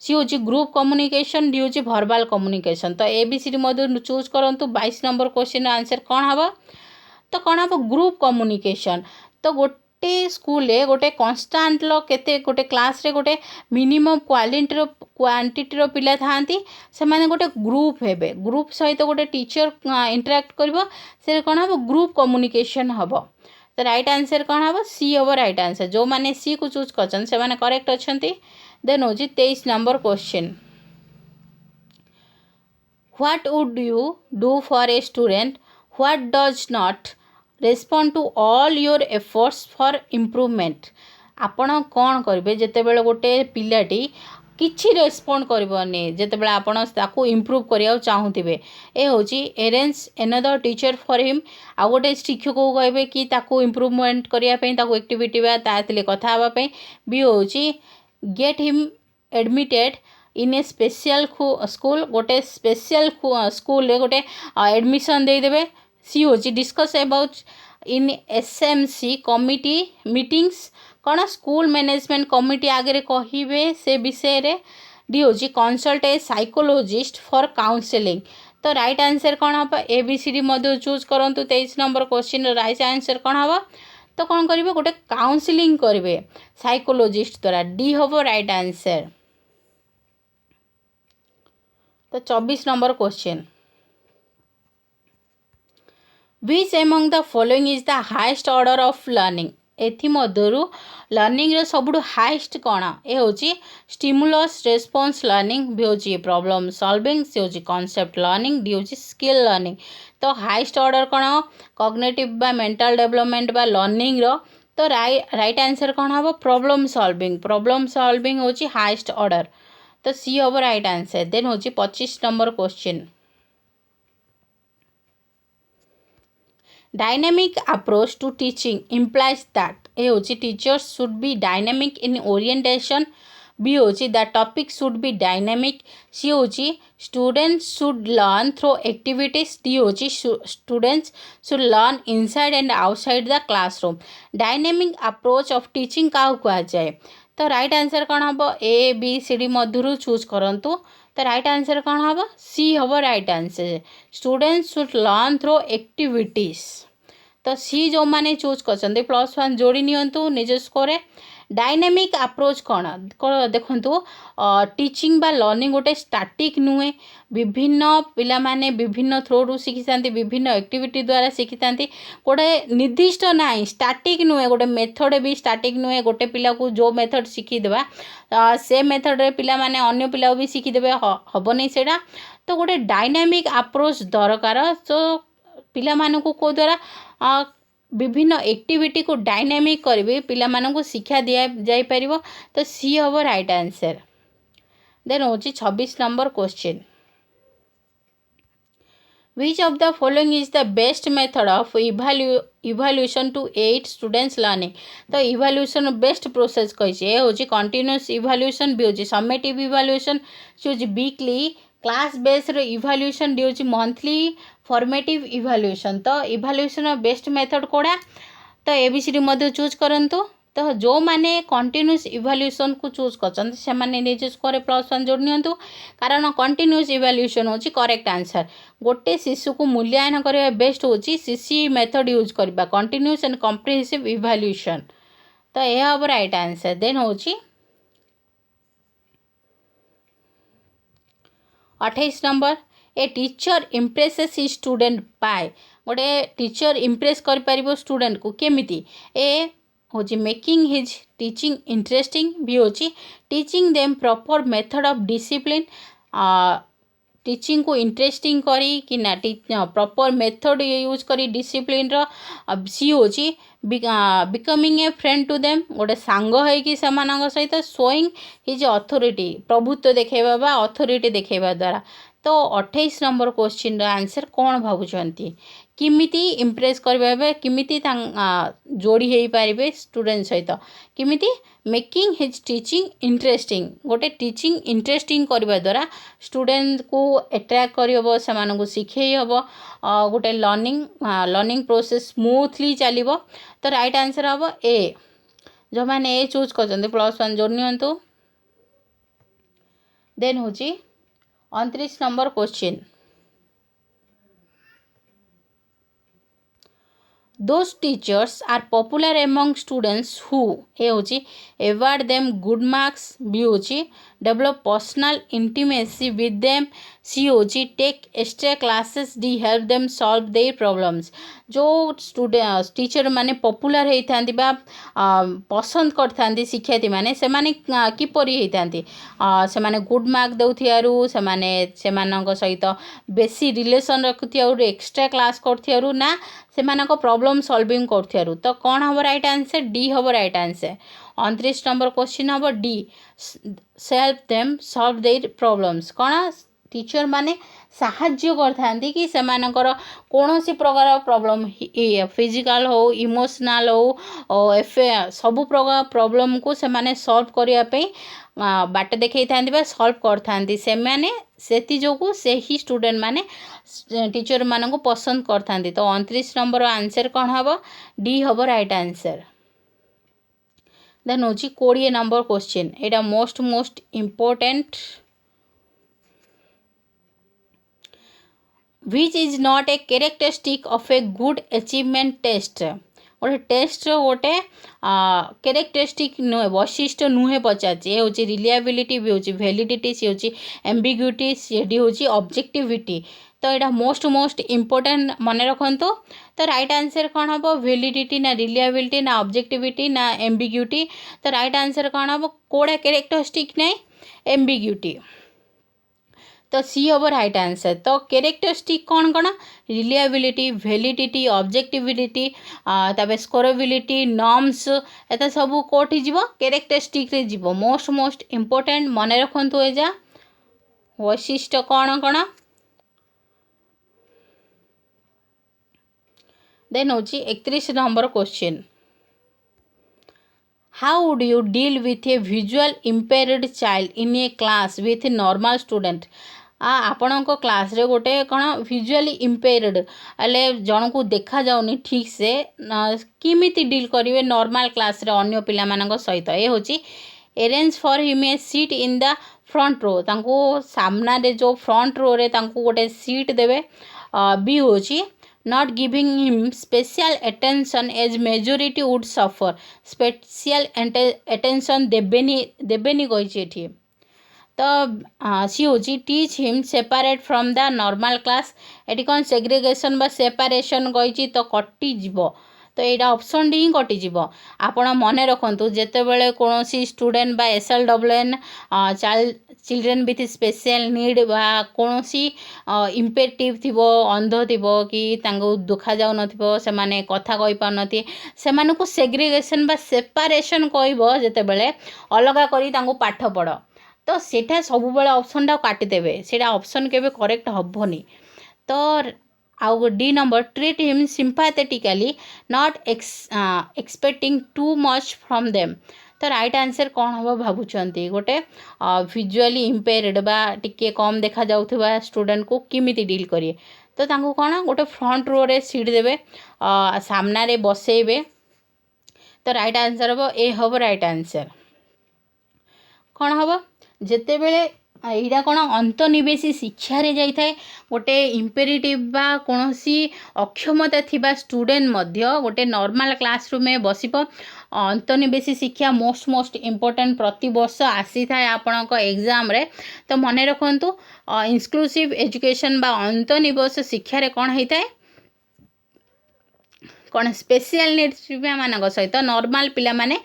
सी हूँ ग्रुप कम्युनिकेशन डी हूँ भर्बाल कम्युनिकेशन तो एबीसी मध्य चूज करूँ 22 नंबर क्वेश्चन आंसर कौन हम तो कौन हम ग्रुप कम्युनिकेशन तो गोटे स्कूल गोटे कन्स्टाट केते गोटे क्लास रे गोटे मिनिमम क्वांटिटी पिला थांती से माने गोटे ग्रुप हेबे ग्रुप सहित गोटे टीचर इंटराक्ट करिवो से कौन हम ग्रुप कम्युनिकेशन हम तो राइट आंसर कौन हम सी हम राइट आंसर जो माने सी को चूज करछन से माने करेक्ट अछंती देन होजी 23 number question what would you do for a student what does not respond to all your efforts for improvement आपण कौन करेंगे जितेबाला गोटे पिलाटी किसी रेस्पॉन्ड करनी जितेबाला आपण ताकू इम्प्रूव करने चाहूबे ए हूँ arrange another teacher for him आ गोटे शिक्षक को कहे कि ताकू इम्प्रूवमेंट करने एक्टिविटी कथापी भी हूँ get him admitted in A special school गोटे स्पेशल स्कूल गोटे एडमिशन देदेवे सी हूँ discuss about in SMC committee meetings कौन स्कूल मैनेजमेंट कमिटी आगे कहे से विषय रे डी हूँ consult A psychologist for counselling तो राइट आंसर कौन हम एबीसीडी मध्य चूज करूँ 23 नंबर क्वेश्चन राइट आंसर कौन हम तो कौन करेंगे गोटे काउंसलिंग करेंगे साइकोलॉजिस्ट द्वारा डी हम राइट आंसर तो 24 number question which among the following is the highest order of learning एमध्य लर्निंग रे सबुठ हाइस्ट कौन ए हूँ स्टिमुलस रेस्पॉन्स लर्निंग भी हूँ प्रॉब्लम सॉल्विंग से हूँ कॉन्सेप्ट लर्निंग डी हूँ स्किल लर्निंग तो हाइस्ट ऑर्डर कौन कॉग्निटिव बा मेंटल डेवलपमेंट बा लर्निंग रो तो राइट आंसर कौन हम प्रॉब्लम सॉल्विंग हूँ हाइस्ट ऑर्डर तो सी हम राइट आंसर देन हूँ 25 number question Dynamic approach to teaching implies that A हूँ teachers should be dynamic in orientation B हूँ the topic should be dynamic C हूँ students should learn through activities D हूँ students should learn inside and outside the classroom dynamic approach of teaching क्या कहा जाए तो right answer कौन हम A B C D मध्य चूज करंतु तो राइट आंसर कौन हम सी हम right answer students should learn through activities तो सी जो माने चूज कर +1 जोड़ी नियंतु निज स्कोर डायनेमिक अप्रोच कौन देखु टीचिंग बा लर्निंग गोटे स्टैटिक नुहे विभिन्न पिला माने विभिन्न थ्रो रु शिखी था विभिन्न एक्टिविटी द्वारा शिखी था गोटे निर्दिष्ट ना स्टैटिक नुहे गोटे मेथड भी स्टैटिक नुहे गोटे पिला को जो मेथड शिखीदेवा से मेथड रे पिला माने अन्य पिला भी शिखीदेवे हम नहीं सेटा तो गोटे डायनेमिक अप्रोच दरकार तो पिला मानकु को द्वारा विभिन्न एक्टिविटी को डायनेमिक करेंगे पिला मानकु शिक्षा दिया जाई परिबो तो सी हम राइट आंसर देन हूँ 26 number question which of the following is the best method of evaluation to aid students learning तो इवैल्यूएशन बेस्ट प्रोसेस कही हूँ कंटिन्यूअस इवैल्यूएशन भी हूँ समेटिव इवैल्यूएशन सी हूँ weekly class base evaluation D हूँ monthly formative evaluation तो evaluation best method कोड़ा तो A B C D मध्य चूज करंतु तो जो माने कंटिन्यूअस इवैल्यूएशन को चूज करछन से माने निज स्कोर +1 जोड़ नियंतु कारण कंटिन्यूअस इवैल्यूएशन होची करेक्ट आंसर गोटे शिशु को मूल्यांकन करबा बेस्ट होची सीसी मेथड यूज करबा कंटिन्यूअस एंड कॉम्प्रिहेंसिव इवैल्यूएशन तो यह हम राइट आंसर देन होची 28 नंबर ए टीचर इम्प्रेसेस हि स्टूडेंट बाय गोटे टीचर इम्प्रेस कर पारिबो स्टूडेंट को केमिति ए हूँ मेकिंग हिज टीचिंग इंटरेस्टिंग भी हूँ teaching them proper method of discipline teaching को इंटरेस्टिंग करी कि ना प्रॉपर मेथड यूज करी डिसिप्लिन रो सी होची becoming a friend to them गोटे सांग होइकी सेमानक सहित शोइंग हिज अथॉरिटी प्रभुत्व देखैबा बा अथॉरिटी देखैबा द्वारा। तो 28 नंबर क्वेश्चन रो आंसर कौन भाबुचंती किमिति इम्प्रेस करबे किमिति जोड़ी हेई पारिबे स्टूडेंट सहित किमिति मेकिंग हिज टीचिंग इंटरेस्टिंग गोटे टीचिंग इंटरेस्टिंग करबा द्वारा स्टूडेंट को अट्रैक्ट करबो सेमानकु सिखै हबो गोटे लर्निंग प्रोसेस स्मूथली चलिबो। तो राइट आंसर हबो ए जो माने ए चूज करछन्ते +1 जोड़ नियंतु। देन होची 29 number question those teachers are popular among students who A होची award them good marks B होची develop personal intimacy with them C होची take extra classes D help them solve their problems। जो student teacher माने popular होइथांती बा पसंद करथांती शिक्षार्थी माने सेमाने किपरि होइथांती सेमाने गुड मार्क देउथियारु सेमाने सेमानक सहित बेसी रिलेशन रखुथियारु एक्स्ट्रा क्लास करथियारु ना सेमानक प्रॉब्लम सॉल्विंग करथियारु। तो कौन हम राइट आंसर डी हम राइट आंसर। 29 नंबर क्वेश्चन हम D help them solve their problems कौन टीचर माने साहाଯ୍य करथांती कि सेमानकर कोनोसी प्रकार प्रॉब्लम फिजिकल हो इमोशनल हो सब प्रकार प्रॉब्लम को सेमाने सॉल्व करिया पे बाट देखै थांती बा सॉल्व करथांती सेमाने सेति जोगु से ही स्टूडेंट माने टीचर मान को पसंद करथांती। तो 29 नंबर आंसर कौन हम डी हम राइट आंसर। देन होची 20 number question Etah most important which is not a characteristic of a good achievement test गोटे टेस्ट गोटे कैरेक्टरिस्टिक नुहे वैशिष्ट्य नुहे पचार ये हूँ रिलायबिलिटी भी हूँ वैलिडिटी सी हूँ एम्बिग्यूटी सी हूँ ऑब्जेक्टिविटी। तो यहाँ मोस्ट इम्पोर्टेंट मन रखु। तो राइट आंसर कौन हम वैलिडिटी ना रिलायबिलिटी ना ऑब्जेक्टिविटी ना एम्बिग्यूटी। तो राइट आंसर कौन हम कोड़ा कैरेक्टरिस्टिक नहीं एम्बिग्यूटी। तो सी हम राइट आंसर। तो कैरेक्टरिस्टिक कौन कौन रिलायबिलिटी वैलिडिटी ऑब्जेक्टिविटी तबे स्कोरेबिलिटी नॉर्म्स एत सब कोठी जीव कैरेक्टरिस्टिक रे जीव मोस्ट इम्पोर्टेंट मन रखु एजा वैशिष्ट्य कौन कौन। देन होची 31 number question how would you deal with a visual impaired child in a class with a normal student। आपण क्लास रे गोटे कौन विजुअली इम्पेयर्ड अले जन को देखा जाऊनी ठीक से किमिति डील करेंगे नॉर्मल क्लास रे अन्य पिला मानक सहित ये होची arrange for him a seat in the front row तांको सामना रे जो फ्रंट रो रे तांको गोटे सीट देवे। बी होची not giving him special attention as majority would suffer special attention देबेनी कही एठी। तो सी होची teach him separate from the normal class eighty कौन सेग्रीगेशन बा सेपारेशन कही तो कटि जीवो। तो यहाँ ऑप्शन डी ही कटिज आपण मन रखु जितेबाला कौन स्टूडेंट बा SLWN children with special need बा कौन इम्पेटिव थी अंध थी कि दुखा जाऊ न कथा कही पार से सेग्रीगेशन बा सेपारेशन कह जितेबाला अलग कर पाठ पढ़ तो सेटा सब बेले ऑप्शन टा काटिदेवे सेटा ऑप्शन केबे करेक्ट हबनी। तो आउ D number treat him sympathetically not expecting too much from them. तो राइट आंसर कौन हम भावुंट गोटे विजुअली इम्पेयर्ड बा टिके कम देखा जाउथबा स्टूडेंट को किमिति डील करिए। तो तांको कौन गोटे फ्रंट रो रे सीट देवे सामना रे बसेबे। तो राइट आंसर हम ए हम राइट आंसर। कौन हम जिते बेले यहाँ कौन अंतनिवेशी शिक्षा रे जाए गोटे इम्पेरेटिव बा कौन अक्षमता थिबा स्टूडेंट मध्य गोटे नॉर्मल क्लासरूम में बसिब अंतनिवेशी शिक्षा मोस्ट इम्पोर्टेंट प्रति वर्ष आसी थाए आपणक एग्जाम रे। तो मन रखु इंक्लूसिव एजुकेशन बा अंतनिवेश शिक्षा रे कौन होता है कौन स्पेशल नीड्स पिला मान सहित नॉर्मल पिला माने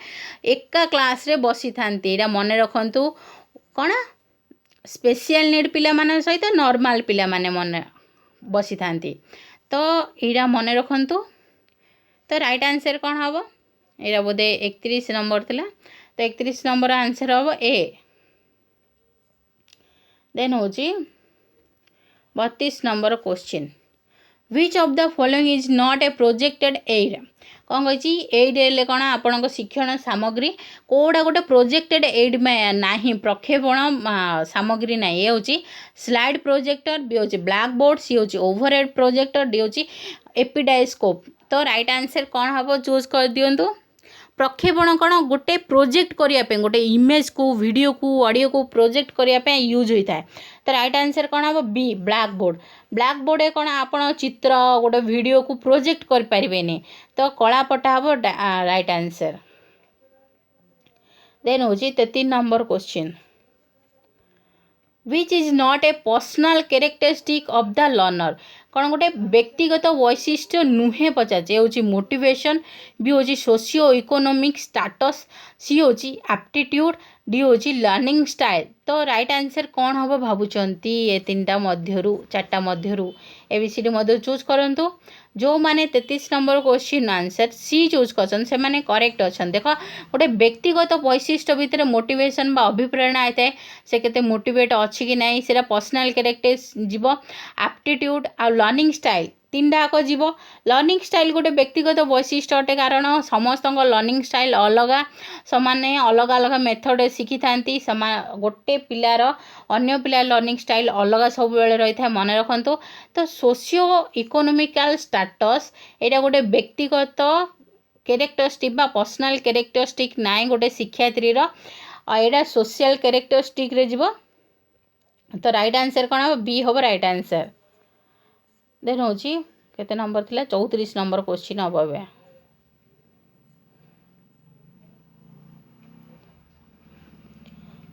एका क्लास रे बसी थांती। मन रखु कौन स्पेशल नीड पिला मान सहित नॉर्मल पिला माने मन बसी थांती। तो एटा मन रखंतु। तो राइट आंसर कौन हम? यहाँ बोधे 31 नंबर थिला। तो 31 नंबर आंसर हम ए। देन हूँ 32 number question, which of the following is not a projected aid? कौन कही एड हेल्ले कौन आपण शिक्षण सामग्री कौटा गोटे प्रोजेक्टेड एड में ना प्रक्षेपण सामग्री ना। ये हूँ स्लाइड प्रोजेक्टर, बी हूँ ब्लैक बोर्ड, सी हूँ ओवरहेड प्रोजेक्टर, डी हूँ एपिडाइस्कोप। तो राइट आंसर कौन हम चूज कर दिंतु। प्रक्षेपण कौन गोटे प्रोजेक्ट करने गोटे इमेज को वीडियो को ऑडियो को प्रोजेक्ट करने यूज होता है। तो राइट आंसर कौन हम B blackboard. Blackboard कौन आप चित्र गोटे वीडियो को प्रोजेक्ट करें। तो कला पटा हम राइट आंसर। देन हूँ 33 number question, which is not A personal characteristic of the learner? कौन गोटे व्यक्तिगत वैशिष्ट्य नुहे पचार। हूँ मोटिवेशन, बी हूँ सोशियो इकोनोमिक स्टाटस, सी हूँ एप्टीट्यूड, डी हूँ लर्निंग स्टाइल। तो राइट आंसर कौन हम भावुंट ये तीनटा मध्यरु चार्टा मध्यरु एबीसीडी मध्य चूज करंतु। जो माने 33 number question answer C choose करछन से माने करेक्ट अछन। देखो गोटे व्यक्तिगत वैशिष्ट्य भितर मोटिवेशन बा अभिप्रेरणा आए से केते मोटिवेट अछि कि नहीं सेरा पर्सनल कैरेक्टर जीव। एप्टीट्यूड आ लर्निंग स्टाइल तीनटा आक जीव। लर्निंग स्टाइल गोटे व्यक्तिगत वैशिष्ट्य अटे कारण समस्त लर्निंग स्टाइल अलग समाने अलग अलग मेथड शिखी थांती। गोटे पिलार अन्य पिला लर्निंग स्टाइल अलग सब बेले रही था मन रखंतु। तो सोशियो इकोनोमिकल स्टाटस एटा गोटे व्यक्तिगत कैरेक्टरिस्टिक बा पर्सनल कैरेक्टरिस्टिक नाई गोटे शिक्षार्थी एटा सोशल कैरेक्टरिस्टिक रे जीव। तो राइट आंसर कौन हम बी हम राइट आंसर। देन हूँ केते नंबर थिला 34 नंबर क्वेश्चन हम ए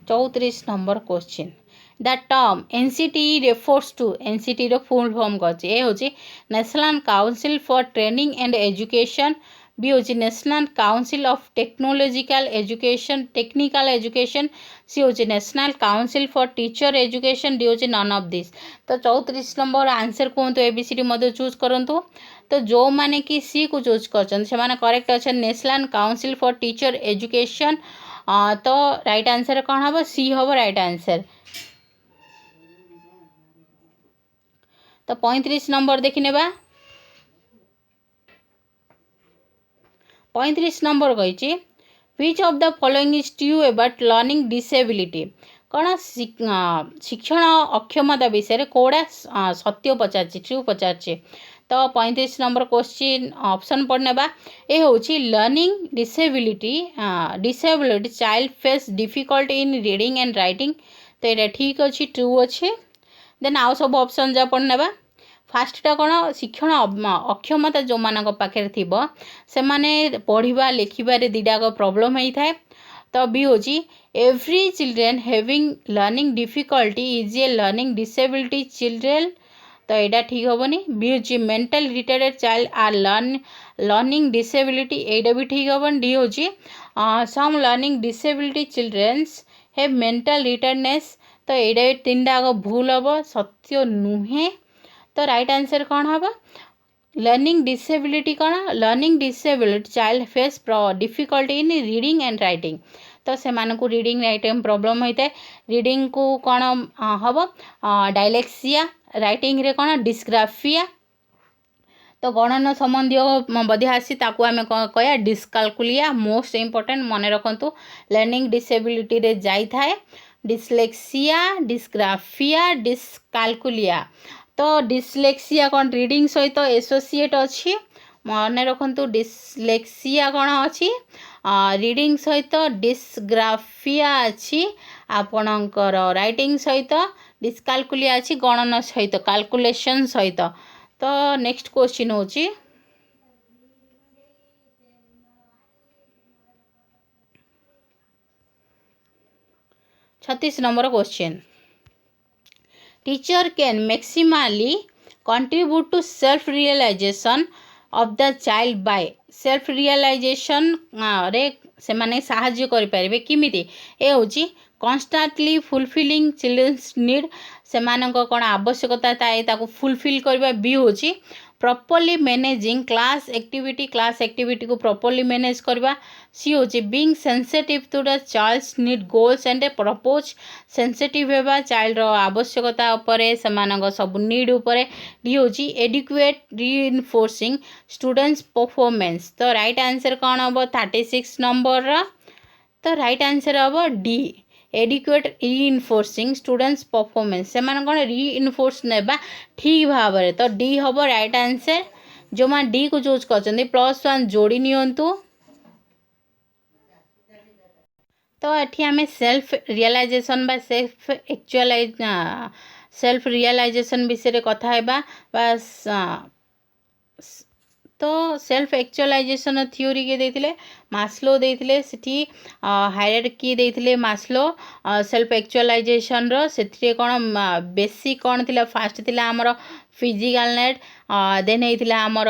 34 number question, the term NCT refers to. NCT रो फुल फॉर्म कौन ए हूँ national council for training and education, B हूँ national council of technological education technical education, C हूँ national council for teacher education, D हूँ none of this. तो 34 number answer कहतु A B C D मध्य choose करंतु। तो जो माने कि सी को चूज कर करेक्ट अच्छा national council for teacher education. तो राइट आंसर कौन हम सी हम राइट आंसर। तो 35 नंबर देखने 35 नंबर कही which of the following is true about learning disability? कौन शिक्षण अक्षमता विषय कौड़ा सत्य पचार ट्रू पचार। तो 35 नंबर क्वेश्चन ऑप्शन पढ़ने ये हूँ learning disability child face difficult in reading and writing. तो ये ठीक अच्छे ट्रू अच्छे। देन आउ सब ऑप्शन जा पढ़ने फास्टा कौन शिक्षण अक्षमता जो मान पाखे थी से माने पढ़ा लिखार दुटाक प्रोब्लेम होता है। तो बी हूँ every children having learning difficulty is a learning disability children. तो यहाँ ठीक हेनी। बी हूँ mental retarded child are learning disability यहाँ भी ठीक हेन। डी हूँ some learning disability childrens have mental retardness. तो यहाँ तीनटा भूल हम सत्य नुहे। तो राइट आंसर कौन हम लर्निंग डिसेबिलिटी कौन learning disability child face difficulty in reading and writing. तो से मानकु रीडिंग राइटिंग प्रॉब्लम होता है। रीडिंग को कौन हम डायलेक्सिया, राइटिंग रे कौन डिस्ग्राफिया। तो गणन संबंधी बधी आसी ताकू आम कह डिस्कालकुलिया। मोस्ट इंपोर्टेंट मन रखु लर्निंग डिसेबिलिटी रे जाई थाए डिस्लेक्सिया, डिस्ग्राफिया, डिस्कालकुलिया। तो डिस्लेक्सिया कौन रीडिंग सहित एसोसिएट अच्छी मन रखु। डिस्लेक्सिया कौन अच्छी रीडिंग सहित डिस्ग्राफिया अच्छी आपणकर राइटिंग सहित डिस्कालकुलिया अच्छी गणन सहित कैलकुलेशन सहित। तो नेक्स्ट क्वेश्चन हूँ 36 number question, teacher can maximally contribute to self realization of the child by self realisation रे से माने साहाଯ୍य करि परिबे किमिति ए होची कन्स्टांटली फुलफिलिंग चिल्ड्रंस नीड से मानक कोन आवश्यकता ताए ताको फुलफिल करबा बी होची प्रॉपर्ली मैनेजिंग क्लास एक्टिविटी को प्रॉपर्ली मैनेज करवा सी होची being sensitive to the child's need goals and propose sensitive हेबा चाइल्ड रो आवश्यकता उपरे समानक सब नीड उपरे डी होची एडिक्वेट रीइंफोर्सिंग स्टूडेंट्स परफॉर्मेंस तो राइट आंसर कौन हम 36 नंबर तो राइट आंसर हम D adequate reinforcing students performance से कौन रीइंफोर्स नेबा ठीक भाव में तो डी हम राइट आंसर जो मैं डी को चूज कर +1 जोड़ी नियंतु तो ये आम सेल्फ रियलाइजेशन बा सेल्फ रियलाइजेशन विषय कथा हेबा बस तो सेल्फ एक्चुअलाइजेशन थ्योरी के देथिले मास्लो देथिले सिटी हायरार्की देथिले मास्लो सेल्फ एक्चुअलाइजेशन रो सेथिरे कोन बेसिक कोन थिला फास्ट थिला हमर फिजिकल नीड देन हेतिला हमर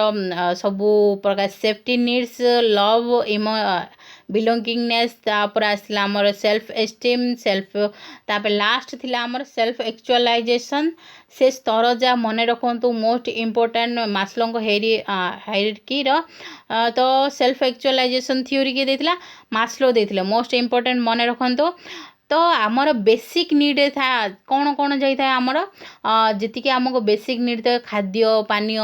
सबु प्रकार सेफ्टी नीड्स लव बिलोंगिंगनेस तापर आसला हमर सेल्फ एस्टीम सेल्फ तापर लास्ट थिला हमर सेल्फ एक्चुअलाइजेशन से स्तर जा मन रखंतु मोस्ट इम्पोर्टेंट मास्लो को हायरार्की रो तो सेल्फ एक्चुअलाइजेशन थ्योरी के देथिला मास्लो देथिले मोस्ट इम्पोर्टेंट मन रखंतु तो आमर बेसिक नीड था कौन कौन जाए आमर जी आमको बेसिक नीड था खाद्य पानीय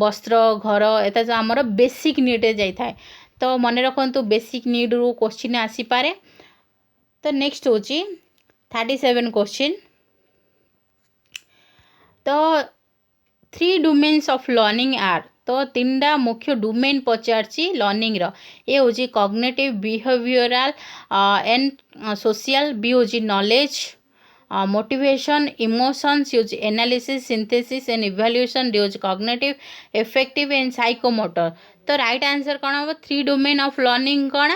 वस्त्र घर एता जो आमर बेसिक नीड जाए तो मन रखु बेसिक नीड रू क्वेश्चन आसीपे तो नेक्स्ट हूँ 37 क्वेश्चन तो 3 डोमेन्स ऑफ लर्निंग आर तो 3टा मुख्य डोमेन पचारची लर्निंग रो ए होची cognitive behavioural and social B होची knowledge motivation emotions use analysis synthesis and evaluation D होची कॉग्निटिव इफेक्टिव एंड साइकोमोटर तो राइट आंसर कौन हम 3 डोमेन ऑफ लर्निंग कौन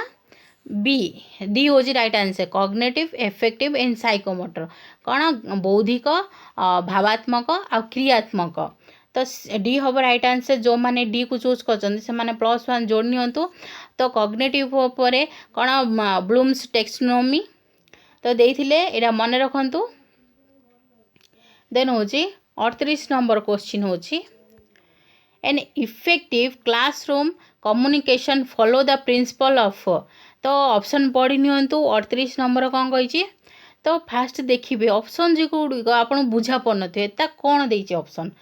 बी डी होची right answer cognitive affective and psychomotor कौन बौद्धिक भावात्मक आ क्रियात्मक तो डी हम राइट आंसर जो मैंने डी को चूज कर +1 जोड़ नियंतु तो कॉग्निटिव उपरे कौन ब्लूम्स टेक्सोनोमी तो देथिले एरा मन रखंतु देन होची 38 नंबर क्वेश्चन होची an effective classroom communication follow the principle of तो ऑप्शन पढ़ी नियंतु 38 नंबर कौन कही तो फास्ट देखिए ऑप्शन जी गुड़िक आप बुझा पड़न ता कौन देती ऑप्शन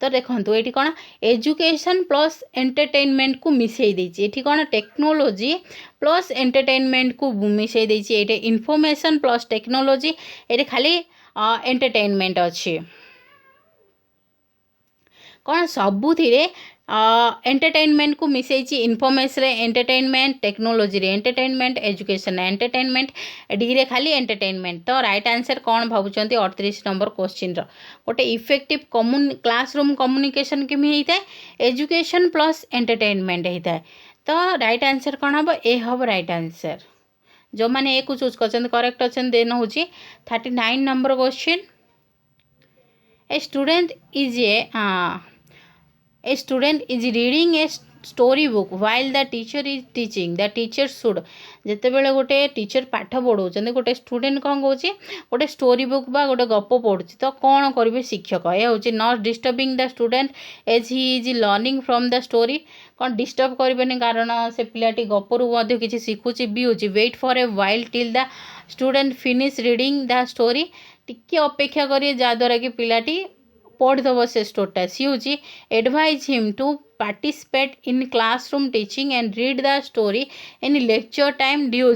तो देखो ये कौन एजुकेशन प्लस एंटरटेनमेंट को मिसई देती ये कौन टेक्नोलोजी प्लस एंटरटेनमेंट को मिसई देती ये इनफॉरमेशन प्लस टेक्नोलोजी ये खाली एंटरटेनमेंट अच्छी कौन सबुथि एंटरटेनमेंट को मिसई information entertainment technology entertainment education entertainment D रे खाली एंटरटेनमेंट तो राइट आंसर कौन भावुंट 38 नंबर क्वेश्चन गोटे इफेक्टिव क्लासरूम कम्युनिकेशन केमी होता है एजुकेशन प्लस एंटरटेनमेंट होता है तो राइट आंसर कौन हम ए हम राइट आंसर जो मैंने ए को चूज कर करेक्ट अच्छा देन हूँ 39 number question a student is reading a story book while the teacher is teaching the teacher should जिते बेले गोटे टीचर पाठ पढ़ाऊँ गोटे स्टूडेंट कौन कौन गोटे स्टोरी बुक बा गोटे गप पढ़ुँ तो कौन करेंगे शिक्षक ये हूँ not disturbing the student as he is learning from the story कौन डिस्टर्ब करें कारण से पिलाटी गपरू किसी शिखुची बी हूँ wait for a while till the student finish reading the story टिके अपेक्षा करिए जहाँद्वारा कि पिलाटी पढ़ीदब से स्टोरीटा सी हूँ advise him to participate in classroom teaching and read the story in lecture time D हूँ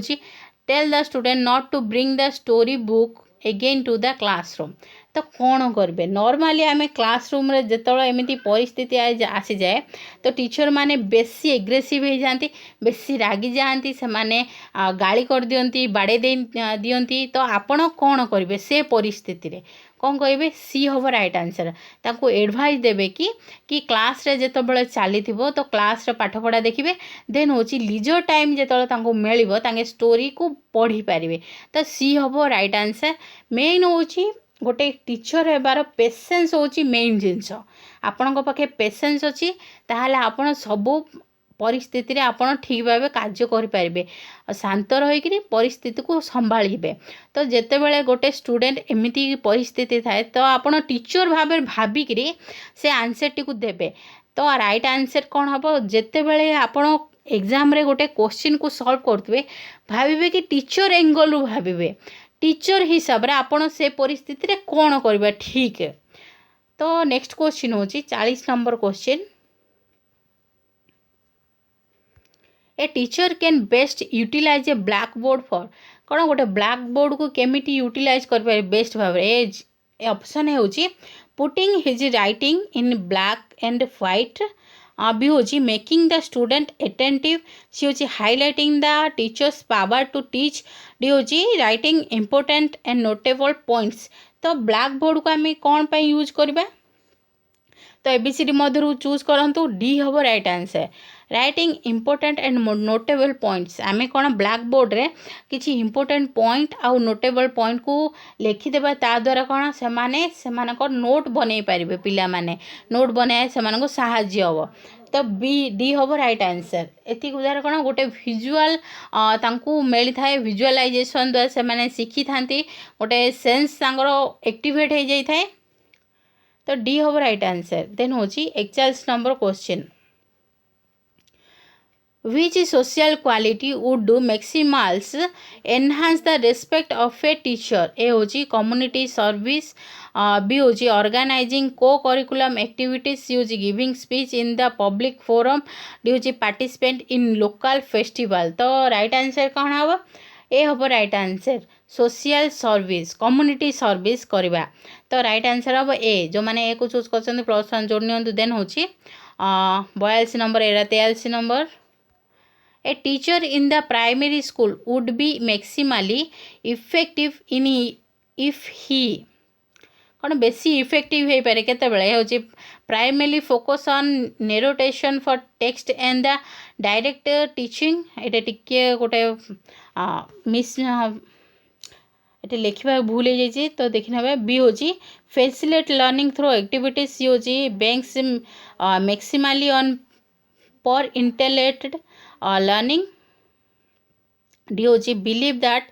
tell the student not to bring the story book again to the classroom तो कौन करेंगे नॉर्मली आम क्लासरूम रे जिते एमती परिस्थिति आसी जाए तो टीचर माने बेसी एग्रेसिव हो जाती बेसी रागी जाती से माने गाली कर दियंती बाड़े दियंती तो आपण कौन करेंगे से परिस्थिति रे कौन कहे सी हम राइट आंसर ताको एडवाइस देवे कि क्लास रे जिते चली तो क्लास रे पाठ पढ़ा देखिए देन हूँ लीजर टाइम जो मिल स्टोरी को पढ़ी पारे तो सी हम राइट आंसर मेन हूँ गोटे टीचर हेबार पेसेंस होची मेन जिनस आपण पाखे पेसेंस अच्छी ताहले आपण सबू परिस्थिति रे आपण ठीक भाव कार्य करें शांत रहीकि परिस्थिति को संभाड़े। तो जिते बड़े गोटे स्टूडेंट एमती परिस्थिति थाए तो आपण टीचर भाव भाविक से आंसर टी देवे। तो राइट आंसर कौन हम जिते बड़े आपण एग्जाम रे गोटे क्वेश्चन को सॉल्व करते भावे कि टीचर एंगल भावे टीचर हिसाब रे आपण से परिस्थिति रे कौन करबा ठीक है। तो नेक्स्ट क्वेश्चन होची 40 number question. A teacher can best utilise a blackboard for कौन गोटे ब्लैक बोर्ड को केमिटी यूटिलाइज कर पारे बेस्ट भाव ए ऑप्शन होची putting his writing in black and white B होची making the student attentive C होची highlighting the teacher's power to teach D होची writing important and notable points. तो black board को आम कौन पे यूज करबा तो एबीसीडी मध्य चूज करंतु डी हम right answer writing important and notable points आम कौन ब्लैक बोर्ड रे किसी इंपोर्टेंट पॉइंट आउ नोटेबल पॉइंट को लिखिदेबा ता द्वारा कौन से नोट बन पारे पिला माने नोट बनाए से साहाय्य हम। तो बी डी हम राइट आंसर एति द्वारा कौन गोटे भिजुआल तांकू मिली थाए भिजुआलाइजेशन द्वारा से माने शिखी थांती गोटे सेंस एक्टिवेट हो जाए थाए। तो डी हम राइट आंसर। देन होची 41 number question which social quality would do maximals enhance the respect of a teacher ए होची community service बी होची organizing co-curriculum activities सी होची giving speech in the public forum D होची participant in local festival। तो right answer कौन हम ए हम right answer social service community service करवा। तो राइट आंसर हम ए जो मैंने ए को चूज कर प्लस 1 जोड़ नि देन होची 42 नंबर एरा 43 number a teacher in the primary school would be maximally effective in if he कौन बेसी इफेक्टिव हो पारे के primary focus on narration for text and the direct teaching ये टिके गोटे मिस ये लिखा भूल हो जाए। तो देखी ना बी होची facilitate learning through activities C होची banks maximally on pure intellect learning D होची believe that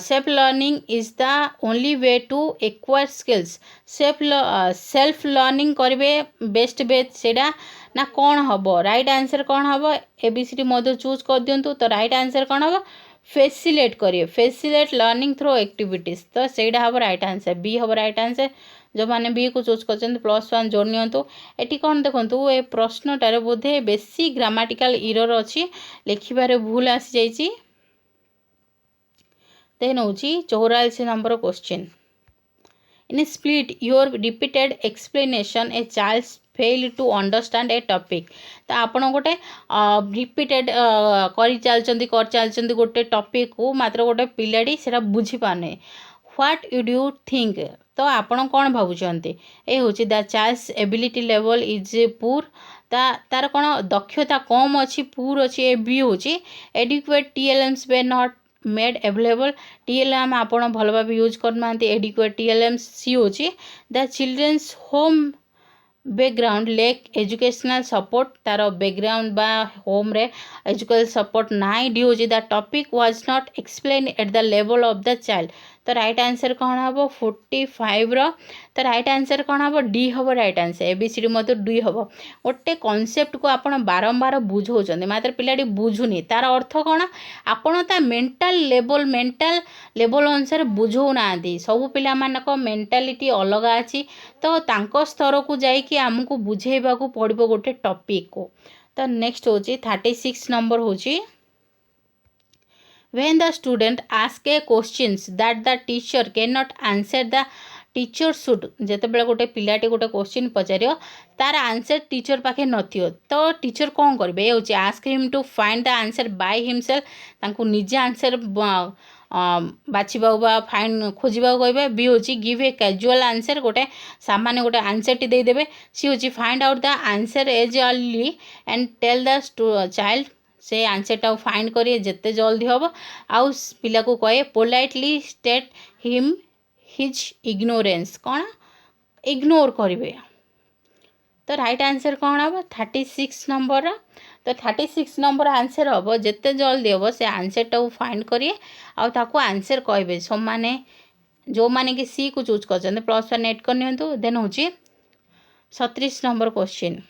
self learning is the only way to acquire skills self learning करेंगे बेस्ट बेस्ट सेटा ना कौन हम राइट आंसर कौन हम एबीसीडी मध्य चूज कर दिंतु। तो राइट आंसर कौन हम फैसिलिटेट करिए फैसिलिटेट लर्निंग थ्रू एक्टिविटीज। तो सहीटा हम राइट आंसर बी हम राइट आंसर जो मैंने बी को चूज कर प्लस 1 जोड़ नियंतु। एटी कौन देखो ए प्रश्नटार बोधे बेसी ग्रामाटिकल इरर अच्छी लिखार भूल आसी जाइए। देन होची 44 number question in spite your repeated explanation a child fail to understand a topic. तो आपड़ गोटे रिपीटेड कर चलते गोटे टॉपिक को मात्र गोटे पिलाटी से बुझी पाने व्हाट वुड यू थिंक। तो आपण कौन भावुंटे ए हूँ the child's ability level is poor तार कौन दक्षता कम अच्छी पुअर अच्छी ए बी हूँ adequate TLMs were not made available TLM आपण भल भाव यूज करना एडिक्वेट टीएलएम्स सी हूँ the children's home background lack educational support तार बैकग्राउंड बा होम रे एजुकेशनल सपोर्ट नाई डी हूँ the topic was not explained at the level of the child. तो राइट आंसर कौन हम 45 रो। तो राइट आंसर कौन हम डी हम राइट आंसर एबीसीडी मत डी हम गोटे कॉन्सेप्ट को आपण बारंबार बुझाऊँ मात्र पिलाटी बुझुनी तार अर्थ कौन आपण ता मेंटल लेवल अनुसार बुझाऊना सबू पिला मेंटालिटी अलग अच्छी। तो तांको स्तर को जाइए आमको बुझेबा को पड़ो गोटे टॉपिक को। तो नेक्स्ट हूँ 36 नंबर हूँ when the student ask a questions that the teacher cannot answer the teacher should जेते बेले गोटे पिलाटी गोटे क्वेश्चन पचार तार आंसर टीचर पाखे नथियो तो टीचर कौन करेंगे ये ask him to find the answer by himself तांको निजे आंसर बाछा फाइन खोजा कहे बी हूँ गिव ए कैजुअल आंसर गोटे सामान्य गोटे आंसर टी देदेवे सी हूँ find out the answer as early and tell the child से आंसरटा फाइंड करिए जिते जल्दी हम आउ पिला को कहे politely state him his ignorance कौन इग्नोर करेंगे। तो राइट आंसर कौन हम 36 नंबर। तो 36 नंबर आंसर हम जिते जल्दी हम से आंसर टाक फाइंड करिए आउ आंसर कहे सब माने जो माने कि सी को चूज कर +1 एड कर देन हूँ 37 number question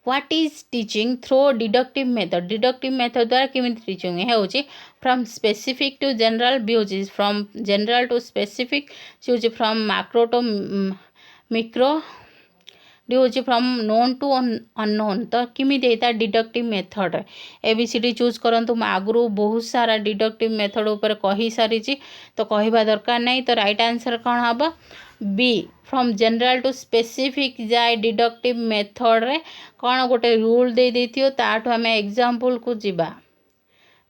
what is teaching through deductive method. Deductive method द्वारा किमी टीचिंग है हूँ from specific to general B हूँ from general to specific C हूँ from macro to micro D हूँ फ्रॉम नोन टू अननोन। तो किमी होता डिडक्टिव मेथड ABCD चूज करंतु मैं आगु बहुत सारा डिडक्टिव मेथड ऊपर कही सारी तो कहवा दरकार नहीं। तो राइट आंसर कौन हम B from general to specific जाए डिडक्टिव मेथड रे कौन गोटे रूल दे देथियो ताठू आम एग्जांपल को जीवा।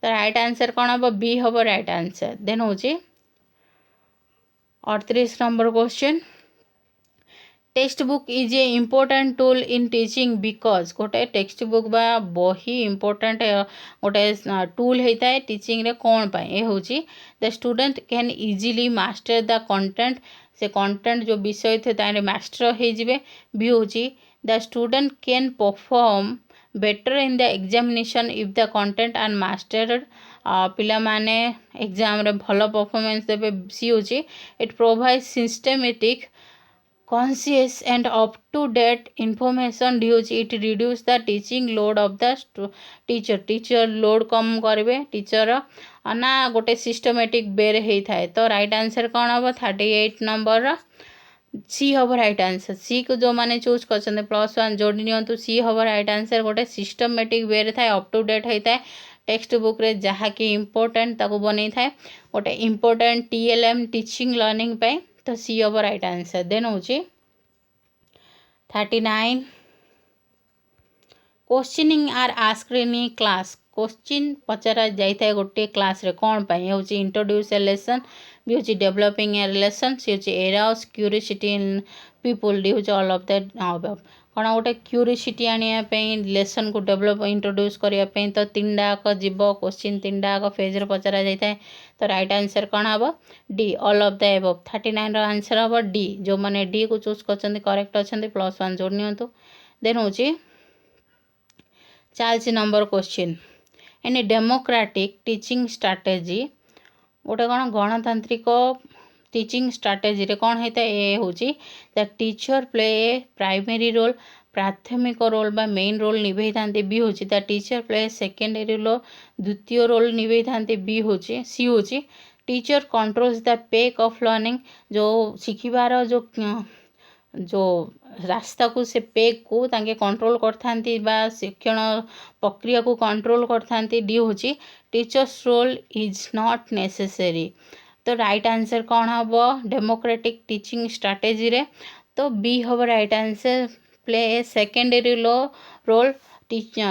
तो राइट आंसर कौन हम बी हम राइट आंसर। देन हूँ 38 number question text book is a important tool in teaching because गोटे टेक्स्ट बुक बा बही इम्पोर्टेंट गोटे टूल होता है टीचिंग रे कौन पाए ये हूँ the student can easily master the content से कंटेंट जो विषय थे तारे मास्टर हो जाए। भी हूँ the student can perform better in the examination if the content are mastered पिला माने एग्जाम रे भल परफॉर्मेंस देबे। सी हूँ it provide systematic conscious and up to date information due it reduce the teaching load of the teacher load कम करेंगे teacher ना गोटे सिस्टमेटिक बेरे होता है। तो राइट आंसर कौन हम 38 नंबर सी हम राइट आंसर। सी को जो मैंने चूज कर +1 जोड़ी नियंतु सी हम राइट आंसर गोटे सिस्टमेटिक वेरे थाए अप टू डेट होता है टेक्स्ट बुक रे जहाँ कि इम्पोर्टेंट ताको बनै थाए गोटे इम्पोर्टेंट TLM टीचिंग लर्निंग पे। तो सी हम राइट आंसर। देन हूँ 39 questioning are asked in class question पचरा जाए गोटे क्लास रे कौन पाए हूँ इंट्रोड्यूस ए लेसन भी हूँ डेवलपिंग ए रिलेशन सी हूँ एराउस क्यूरियोसिटी इन पीपुल डी हूँ ऑल ऑफ दैट अबव कौन गोटे क्यूरियोसिटी आने लेसन को डेवलप इंट्रोड्यूस करने तो 3 जीव क्वेश्चन 3 फेज पचरा जाए। तो राइट आंसर कौन हम D all of the above. 39 answer हम डी जो मैंने डी को चूज कर करेक्ट अच्छा +1 जोड़ नियंतु। देन हूँ चलती number question any democratic teaching strategy गोटे कौन गणतांत्रिक टीचिंग स्ट्राटेजी रे कौन होता है ए हूँ the teacher play a primary role प्राथमिक रोल बा मेन रोल निभे था। बी हूँ the teacher play secondary role द्वितीय रोल निभे था। बी हूँ सी हूँ teacher controls the pace of learning जो शिखिबार जो रास्ता को से पेक को तांके कंट्रोल करथांती बा शिक्षण प्रक्रिया को कंट्रोल करथांती। डी हूँ teacher's role is not necessary. तो राइट आंसर कौन हम डेमोक्रेटिक टीचिंग स्ट्राटेजी रे। तो बी हम right answer play a secondary role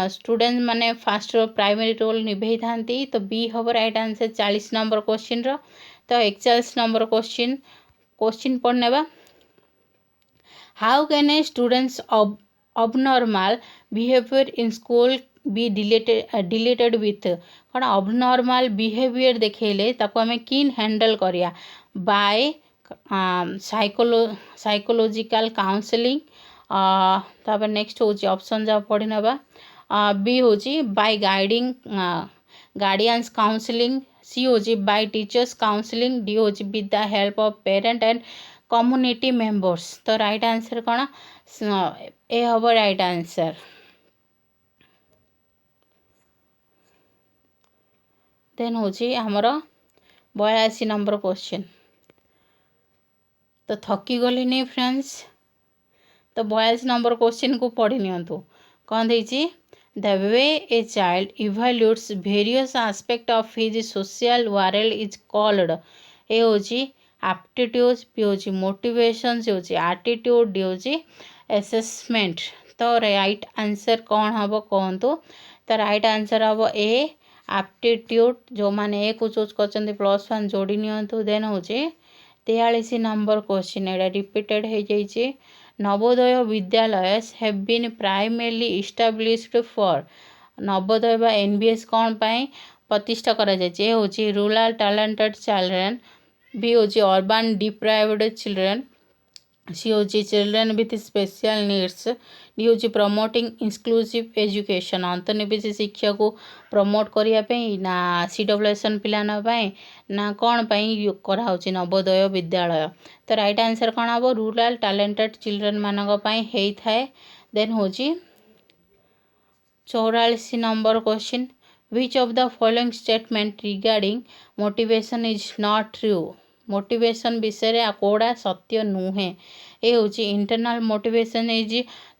student माने फास्ट प्राइमरी रोल निभे था। तो बी हम राइट आंसर 40 नंबर क्वेश्चन रो। तो 41 नंबर क्वेश्चन पढ़ने बा how can a students abnormal behavior in school be deleted with कौन अबनॉर्मल बिहेवियर देखेले ताको आम किन हैंडल करिया बाय साइकोलॉजिकल काउंसलिंग। तापर नेक्स्ट हूँ ऑप्शन जा पढ़ी नवा बी हूँ बाय गाइडिंग गार्डियंस काउंसलिंग सी हूँ बाय टीचर्स काउंसलिंग डी हूँ with the help of parent and community members. तो राइट आंसर कौन ए हम राइट आंसर। देन हूँ आमर 82 नंबर क्वेश्चन तो थकी गली नहीं फ्रेंड्स। तो 42 नंबर क्वेश्चन को पढ़ी नियंतु कौन देछि the way a child evaluates various aspect of his social world is called A हूँ एप्टीट्यूड बी हूँ मोटिवेशन सी हूँ एटीट्यूड डी हूँ असेसमेंट। तो राइट आंसर कौन हम कहतु। तो राइट आंसर हम ए एप्टीट्यूड जो मैंने ए को चूज कर +1 जोड़ी नियंतु। देन हूँ 43 नंबर क्वेश्चन एटा रिपीटेड हो जाइए Navodaya Vidyalaya have been primarily established for Navodaya NBS कौन पाई प्रतिष्ठा करा जाए हूँ रूरल टैलेंटेड चिल्ड्रेन बी हूँ अर्बान डिप्राइव्ड चिल्ड्रेन, सी हूँ children with special needs, D हूँ प्रमोटिंग इंक्लूसिव एजुकेशन अंतर्निवेशी शिक्षा को प्रमोट करने ना CWSN पिलान ना कौन कराऊँ नवोदय विद्यालय। तो राइट आंसर कौन हम रूराल टैलेंटेड चिल्ड्रेन मानक होता है। देन हूँ 44 number question, which of the following statement regarding motivation is not true? Motivation विषय कौड़ा सत्य नुहे। ये हूँ internal motivation is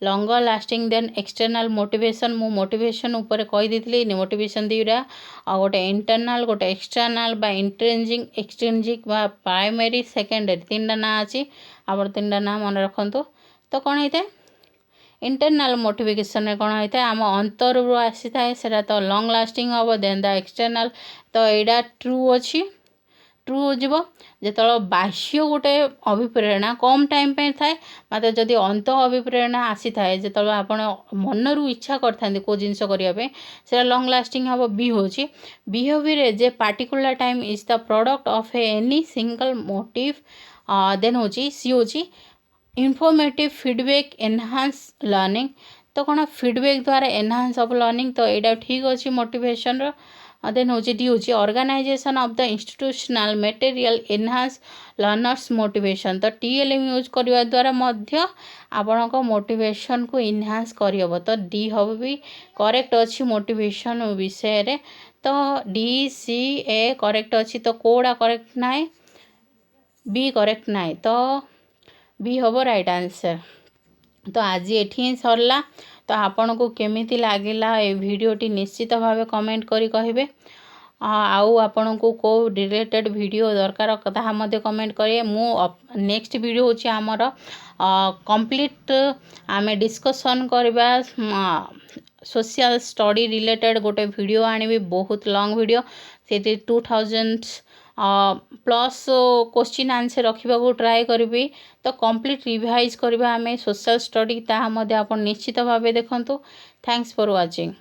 longer lasting than external motivation. मु मोटिवेशन उपर कहीदी मोटिवेशन दीटा आ गोटे इंटरनल गोटे एक्सटर्नल बा इंट्रेंजिक एक्सट्रेंजिक बा प्राइमरी सेकेंडरी तीन टा ना अच्छी आप तीन टा ना मन रखु। तो कौन होता है इंटरनल मोटिवेशन कौन होता है आम अंतर आसी थाए से तो लॉन्ग लास्टिंग हम। देन द एक्सटर्नल तो यहाँ ट्रू अच्छी ट्रू हो जो बाह्य गोटे अभिप्रेरणा कम टाइम पे थाए मात्र जदि अंत अभिप्रेरणा आसी थाए जो आप मनरू इच्छा करते कौ जिनस करने से लॉन्ग लास्टिंग हम। बी हूँ behaviour at a particular time is the product of any single motive. Then हूँ सी हूँ इनफॉर्मेटिव फीडबैक एनहांस लर्निंग। तो कौन फीडबैक द्वारा एनहांस ऑफ लर्निंग तो यहाँ ठीक अच्छे मोटिवेशन। देन हूँ डी हूँ organisation of the institutional material enhance learners motivation. तो TLM यूज करने द्वारा मध्य आपण को मोटिवेशन को इनहांस करहब। तो डी हम भी करेक्ट अच्छी मोटिवेशन विषय रे। तो DCA करेक्ट अच्छी। तो कौड़ा करेक्ट ना बी करेक्ट ना तो बी हम राइट आंसर। तो आज ये सरला। तो आपन को केमिति लागिला ए वीडियोटी निश्चित भाव कमेंट करी कहिबे। आउ आपन को रिलेटेड वीडियो दरकार कथा मध्य कमेंट करिए। मु नेक्स्ट वीडियो होची हमर कंप्लीट आमे डिस्कशन करबा सोशल स्टडी रिलेटेड गोटे वीडियो आनिबी बहुत लॉन्ग वीडियो से 2000 प्लस क्वेश्चन आंसर रखा को ट्राए करी। तो कंप्लीट रिवाइज करबा आमे सोशल स्टडी ताहा मध्य आपण निश्चित भाव देखंतु। Thanks for watching.